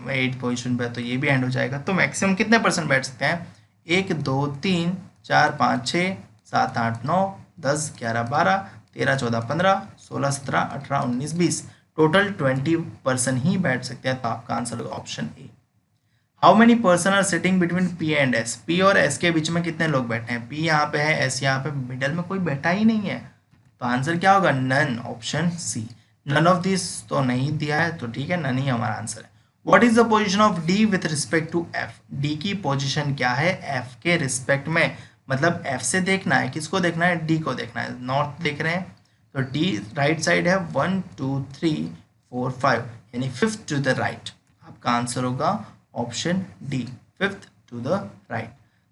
8th पोजिशन पे, तो ये भी एंड हो जाएगा। तो मैक्सिमम कितने पर्सन बैठ सकते हैं, 1 2 3 4 5 6 7 8 9 10 11 12, 13, 14, 15, 16, 17, 18, 19, 20, टोटल 20 पर्सन ही बैठ सकते हैं। तो आपका आंसर होगा option A. How many person are sitting between P and S? P और एस के बीच में कितने लोग बैठे हैं? पी यहाँ पे है, एस यहाँ पे, मिडल में कोई बैठा ही नहीं है। तो आंसर क्या होगा? None, option C. None of this तो नहीं दिया है, तो ठीक है, नन ही हमारा आंसर है। What is the position of D with respect to F? D की पोजीशन क्या है एफ के रिस्पेक्ट में? मतलब एफ से देखना है, किसको देखना है? डी को देखना है। नॉर्थ देख रहे हैं तो डी राइट साइड है, 1 2 3 4 5, यानी फिफ्थ टू द राइट। आपका आंसर होगा option D, fifth to the right.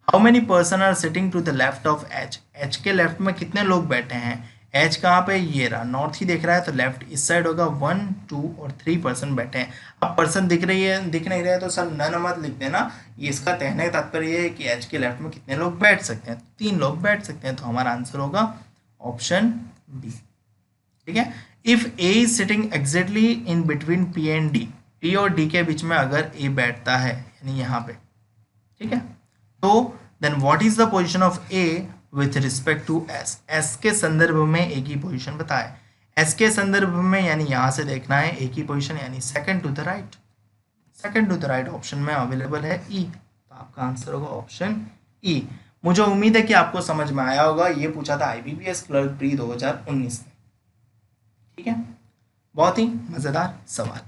How many person are sitting to the left of H? H के लेफ्ट में कितने लोग बैठे हैं? एच कहाँ पे? ये रहा, नॉर्थ ही देख रहा है तो लेफ्ट इस साइड होगा, 1 2 और 3 पर्सन बैठे हैं। अब पर्सन दिख नहीं रहे तो सर नन मत लिख देना। ये इसका कहने का तात्पर्य है कि एच के लेफ्ट में कितने लोग बैठ सकते हैं? 3 लोग बैठ सकते हैं। तो हमारा आंसर होगा ऑप्शन बी। ठीक है। If A is sitting exactly in between P and D, P और डी के बीच में अगर ए बैठता है यानी यहाँ पे, ठीक है, तो then what is the position of A with respect to S? S के संदर्भ में ए की पोजीशन बताए। एस के संदर्भ में यानी यहाँ से देखना है ए की पोजीशन, यानी second to the right. Second to the right option में अवेलेबल है ई। तो आपका आंसर होगा ऑप्शन ई। मुझे उम्मीद है कि आपको समझ में आया होगा। ये पूछा था IBPS क्लर्क प्री 2019 में। ठीक है, बहुत ही मजेदार सवाल।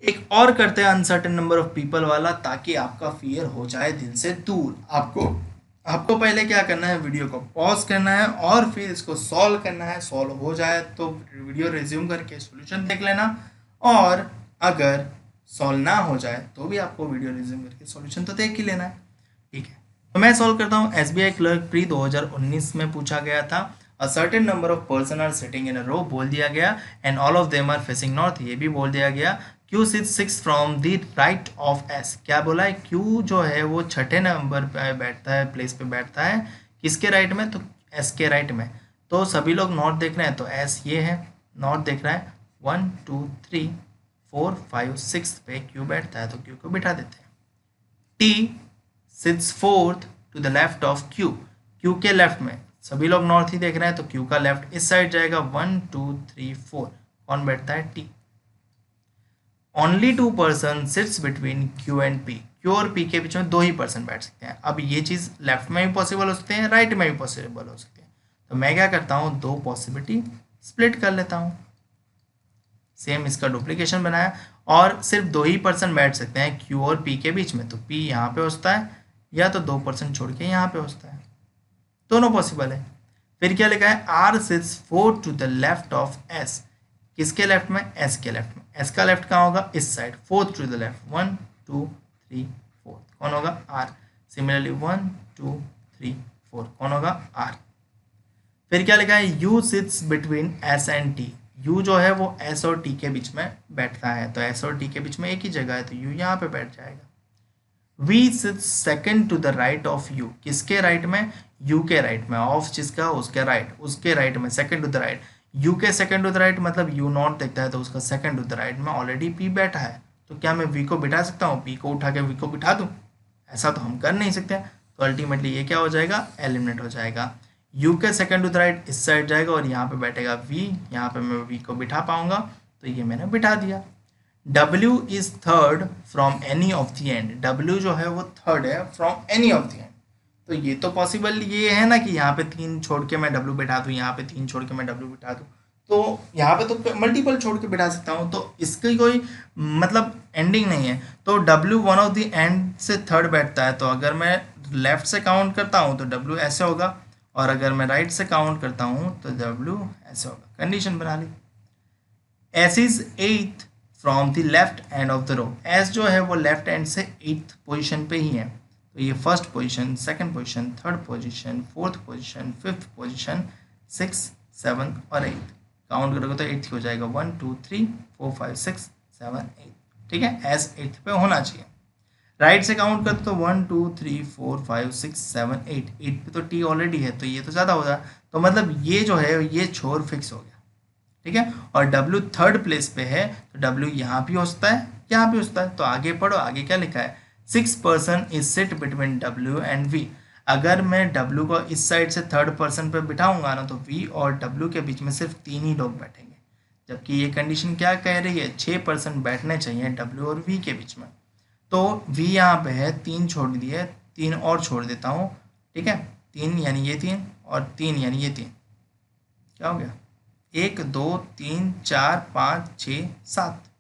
एक और करते हैं अनसर्टेन नंबर ऑफ पीपल वाला, ताकि आपका फियर हो जाए दिल से दूर। आपको पहले क्या करना है? वीडियो को पॉज करना है और फिर इसको सॉल्व करना है। सॉल्व हो जाए तो वीडियो रिज्यूम करके सॉल्यूशन देख लेना, और अगर सॉल्व ना हो जाए तो भी आपको वीडियो रिज्यूम करके सॉल्यूशन तो देख ही लेना है। ठीक है, तो मैं सॉल्व करता हूँ। SBI क्लर्क प्री 2019 में पूछा गया था। A certain number of person are sitting in a row, बोल दिया गया, and all of them are facing north, ये भी बोल दिया गया। Q sit 6 from the right of S, क्या बोला है? Q जो है वो छठे नंबर पे बैठता है, प्लेस पे बैठता है, किसके राइट में? तो S के राइट में। तो सभी लोग नॉर्थ देख रहे हैं तो S ये है, नॉर्थ देख रहा है। 1 2 3 4 5 6 पे Q बैठता है तो Q को बिठा देते हैं। T sits fourth to the left of Q, Q के लेफ्ट में, सभी लोग नॉर्थ ही देख रहे हैं तो Q का लेफ्ट इस साइड जाएगा। 1 2 3 4, कौन बैठता है? T। Only 2 person sits between Q and P, Q और P के बीच में 2 ही पर्सन बैठ सकते हैं। अब ये चीज़ लेफ्ट में भी पॉसिबल हो सकते हैं, राइट में भी पॉसिबल हो सकते हैं। तो मैं क्या करता हूँ, 2 पॉसिबिलिटी स्प्लिट कर लेता हूँ। सेम इसका डुप्लीकेशन बनाया, और सिर्फ 2 ही पर्सन बैठ सकते हैं Q और P के बीच में। तो P यहाँ पे होता है, या तो 2 पर्सन छोड़ के यहाँ पे होता है, दोनों पॉसिबल है। फिर क्या लिखा है? R sits 4 to the left of S, किसके लेफ्ट में? S के लेफ्ट में। S का लेफ्ट कहाँ होगा? इस साइड, 4 टू द लेफ्ट, 1 2 3 4, कौन होगा? R। सिमिलरली 1 2 3 4, कौन होगा? R। फिर क्या लिखा है? U sits between S and T, U जो है वो S और T के बीच में बैठता है, तो S और T के बीच में एक ही जगह है तो U यहाँ पे बैठ जाएगा। V sits second to the right of U, किसके राइट में? U के राइट में। ऑफ जिसका, उसके राइट, उसके राइट में, second to the right. U के सेकंड टू द राइट मतलब U नॉट देखता है तो उसका सेकंड टू द राइट में ऑलरेडी P बैठा है। तो क्या मैं V को बिठा सकता हूँ? P को उठा के V को बिठा दूँ? ऐसा तो हम कर नहीं सकते। तो अल्टीमेटली ये क्या हो जाएगा? एलिमिनेट हो जाएगा। U के सेकंड टू द राइट इस साइड जाएगा और यहाँ पे बैठेगा V, यहाँ पे मैं V को बिठा पाऊंगा, तो ये मैंने बिठा दिया। W is third from any of the and, W जो है वो थर्ड है from any of the and. तो ये तो पॉसिबल ये है ना कि यहाँ पे 3 छोड़ के मैं W बिठा दूँ, यहाँ पे 3 छोड़ के मैं W बिठा दूँ, तो यहाँ पे तो मल्टीपल छोड़ के बिठा सकता हूँ। तो इसकी कोई मतलब एंडिंग नहीं है। तो W one of the and से थर्ड बैठता है, तो अगर मैं लेफ्ट से काउंट करता हूँ तो W ऐसे होगा, और अगर मैं राइट से काउंट करता हूँ तो W ऐसे होगा। कंडीशन बना ली। S is 8th from the left end of the row, S जो है वो लेफ्ट एंड से 8th पोजीशन पे ही है। तो ये first position, second position, third position, fourth position, fifth position, 6 7 और 8, काउंट करोगे तो 8th हो जाएगा। 1 2 3 4 5 6 7 8, ठीक है। S 8th पे होना चाहिए। राइट से काउंट करते तो 1 2 3 4 5 6 7 8, 8 पे तो T ऑलरेडी है तो ये तो ज़्यादा होगा। तो मतलब ये जो है ये छोर फिक्स हो गया, ठीक है। और W थर्ड प्लेस पे है तो W यहाँ भी हो सकता है, यहाँ भी हो सकता है। तो आगे पढ़ो, आगे क्या लिखा है? 6 person is sit between W and V। अगर मैं W को इस साइड से थर्ड पर्सन पे बिठाऊंगा ना तो V और W के बीच में सिर्फ 3 ही लोग बैठेंगे, जबकि ये कंडीशन क्या कह रही है, 6 पर्सन बैठने चाहिए W और V के बीच में। तो V यहाँ पे है, 3 छोड़ दिए, 3 और छोड़ देता हूँ, ठीक है, 3 यानी ये 3 और 3 यानी ये 3, क्या हो गया, 1 2 3 4 5 6 7,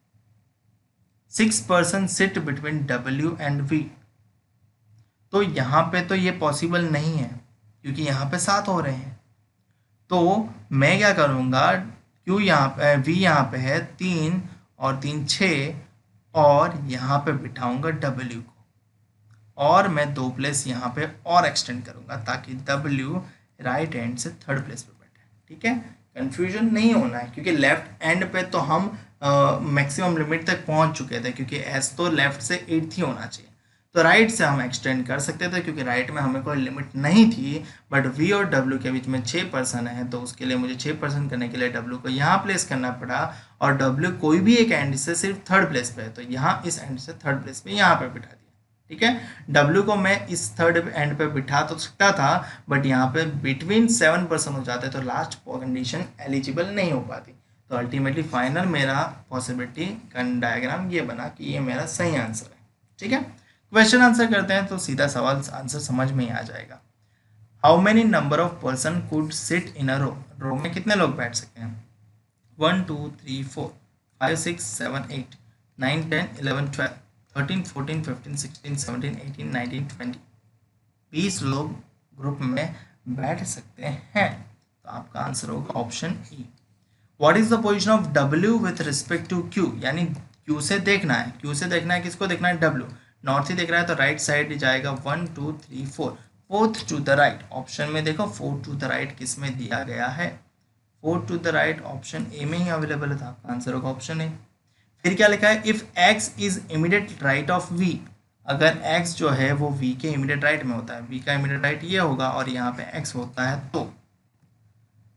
6 person sit between W and V। तो यहाँ पे तो ये पॉसिबल नहीं है क्योंकि यहाँ पे 7 हो रहे हैं। तो मैं क्या करूँगा, क्यों यहाँ पे V यहाँ पे है 3 और 3 6, और यहाँ पे बिठाऊंगा W को, और मैं 2 प्लेस यहाँ पे और एक्सटेंड करूँगा ताकि W राइट एंड से थर्ड प्लेस पे बैठे, ठीक है। कंफ्यूजन नहीं होना है क्योंकि लेफ्ट एंड पे तो हम मैक्सिमम लिमिट तक पहुँच चुके थे, क्योंकि S तो लेफ्ट से 8 ही होना चाहिए, तो राइट से हम एक्सटेंड कर सकते थे क्योंकि राइट में हमें कोई लिमिट नहीं थी। बट V और W के बीच में 6 पर्सन है, तो उसके लिए मुझे 6 पर्सन करने के लिए W को यहाँ प्लेस करना पड़ा, और W कोई भी एक एंड से सिर्फ थर्ड प्लेस पे है, तो यहाँ इस एंड से थर्ड प्लेस पे यहाँ पे बिठा दिया, ठीक है। W को मैं इस थर्ड एंड पे बिठा तो सकता था, बट यहाँ पे बिटवीन 7 पर्सन हो जाते तो लास्ट कंडीशन एलिजिबल नहीं हो पाती। तो अल्टीमेटली फाइनल मेरा पॉसिबिलिटी डायग्राम ये बना कि ये मेरा सही आंसर है, ठीक है। क्वेश्चन आंसर करते हैं तो सीधा सवाल आंसर समझ में ही आ जाएगा। How many number of person could sit in a row, row में कितने लोग बैठ सकते हैं, 1 2 3 4 5 6 7 8 9 10 11 12 13 14 15 16 17 18 19 20, 20 लोग ग्रुप में बैठ सकते हैं। तो आपका आंसर होगा option E. What is the position of W with respect to Q, यानी Q से देखना है, Q से देखना है, किसको देखना है, W नॉर्थ ही देख रहा है, तो राइट साइड जाएगा 1 2 3 4, fourth to the right. Option में देखो 4 टू द राइट किस में दिया गया है, 4 to the right option A में ही अवेलेबल है, तो आपका आंसर होगा ऑप्शन ए। फिर क्या लिखा है, if x is immediate right of v, अगर x जो है वो v के इमीडिएट राइट में होता है, v का इमीडिएट राइट ये होगा और यहाँ पे x होता है, तो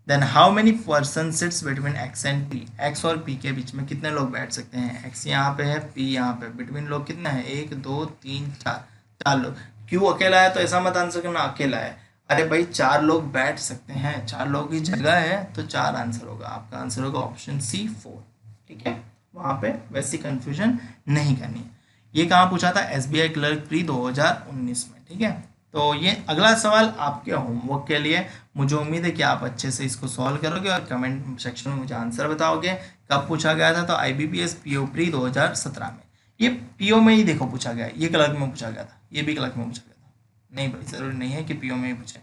then how many person sits between x and p, x और p के बीच में कितने लोग बैठ सकते हैं, x यहाँ पे है, p यहाँ पे, बिटवीन लोग कितने हैं, 1 2 3 4, 4 लोग। क्यों अकेला है तो ऐसा मत आंसर करना अकेला है, अरे भाई 4 लोग बैठ सकते हैं, 4 लोग की जगह है, तो 4 आंसर होगा, आपका आंसर होगा ऑप्शन सी 4, ठीक है। वहाँ पे वैसी कंफ्यूजन नहीं करनी है। ये कहाँ पूछा था, SBI क्लर्क प्री 2019 में, ठीक है। तो ये अगला सवाल आपके होमवर्क के लिए, मुझे उम्मीद है कि आप अच्छे से इसको सॉल्व करोगे और कमेंट सेक्शन में मुझे आंसर बताओगे। कब पूछा गया था, तो IBPS PO प्री 2017 में, ये PO में ही देखो पूछा गया, ये क्लर्क में पूछा गया था, ये भी क्लर्क में पूछा गया था, नहीं भाई ज़रूरी नहीं है कि PO में ही पूछे,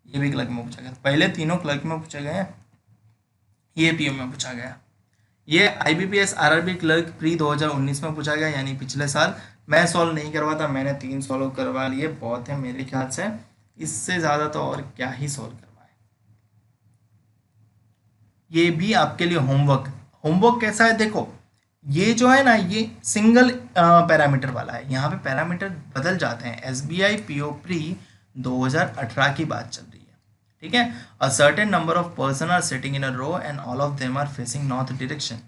ये भी क्लर्क में पूछा गया था, पहले तीनों क्लर्क में पूछे गए हैं, ये PO में पूछा गया। ये IBPS RRB क्लर्क प्री 2019 में पूछा गया, यानी पिछले साल। मैं सॉल्व नहीं करवाता, मैंने 3 सॉल्व करवा लिए, बहुत है मेरे ख्याल से, इससे ज़्यादा तो और क्या ही सॉल्व करवाए। ये भी आपके लिए होमवर्क, होमवर्क कैसा है देखो, ये जो है ना ये सिंगल पैरामीटर वाला है, यहाँ पे पैरामीटर बदल जाते हैं। SBI PO प्री 2018 की बात चल रही है, ठीक है। A certain number of person are sitting in a row and all of them are facing north direction,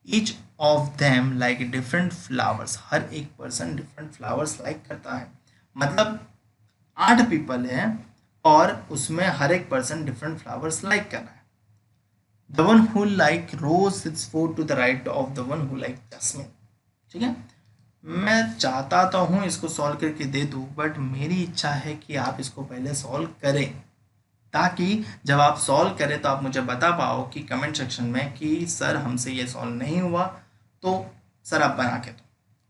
each of them like different flowers, हर एक पर्सन डिफरेंट फ्लावर्स लाइक करता है, मतलब 8 पीपल है और उसमें हर एक पर्सन डिफरेंट फ्लावर्स लाइक कर रहा है। The one who like rose sits 4 to the right of the one who like jasmine, ठीक है। मैं चाहता तो हूँ इसको सॉल्व करके दे दूँ, बट मेरी इच्छा है कि आप इसको पहले सॉल्व करें, ताकि जब आप सॉल्व करें तो आप मुझे बता पाओ कि कमेंट सेक्शन में कि सर हमसे ये सॉल्व नहीं हुआ, तो सर आप बना के दो,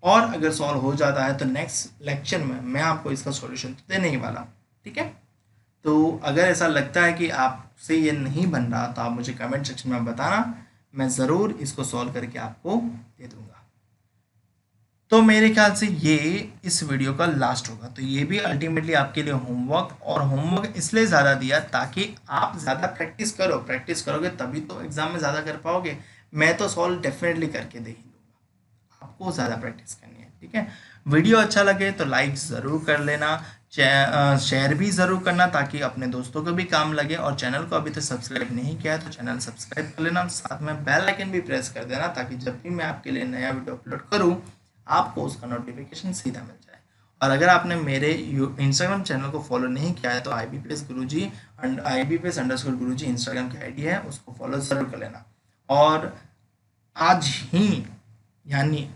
और अगर सॉल्व हो जाता है तो नेक्स्ट लेक्चर में मैं आपको इसका सॉल्यूशन तो देने ही वाला, ठीक है। तो अगर ऐसा लगता है कि आपसे ये नहीं बन रहा तो आप मुझे कमेंट सेक्शन में बताना, मैं ज़रूर इसको सॉल्व करके आपको दे दूँगा। तो मेरे ख्याल से ये इस वीडियो का लास्ट होगा, तो ये भी अल्टीमेटली आपके लिए होमवर्क, और होमवर्क इसलिए ज़्यादा दिया ताकि आप ज़्यादा प्रैक्टिस करो, प्रैक्टिस करोगे तभी तो एग्ज़ाम में ज़्यादा कर पाओगे। मैं तो सॉल्व डेफिनेटली करके दे ही दूँगा, आपको ज़्यादा प्रैक्टिस करनी है, ठीक है। वीडियो अच्छा लगे तो लाइक ज़रूर कर लेना, शेयर भी ज़रूर करना ताकि अपने दोस्तों को भी काम लगे, और चैनल को अभी तक सब्सक्राइब नहीं किया है तो चैनल सब्सक्राइब कर लेना, साथ में बेल आइकन भी प्रेस कर देना ताकि जब भी मैं आपके लिए नया वीडियो अपलोड करूँ आपको उसका नोटिफिकेशन सीधा मिल जाए। और अगर आपने मेरे इंस्टाग्राम चैनल को फॉलो नहीं किया है तो IBPS गुरुजी एंड IBPS_गुरुजी इंस्टाग्राम की आईडी है, उसको फॉलो जरूर कर लेना। और आज ही यानी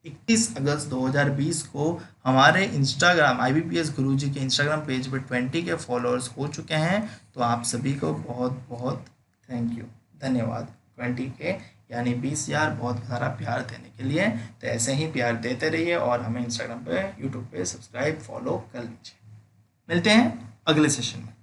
31 अगस्त 2020 को हमारे इंस्टाग्राम IBPS गुरुजी के इंस्टाग्राम पेज पे 20 के फॉलोअर्स हो चुके हैं। तो आप सभी को बहुत बहुत थैंक यू, धन्यवाद 20 के यानी 20,000 बहुत सारा प्यार देने के लिए। तो ऐसे ही प्यार देते रहिए और हमें इंस्टाग्राम पे, यूट्यूब पे सब्सक्राइब फॉलो कर लीजिए। मिलते हैं अगले सेशन में।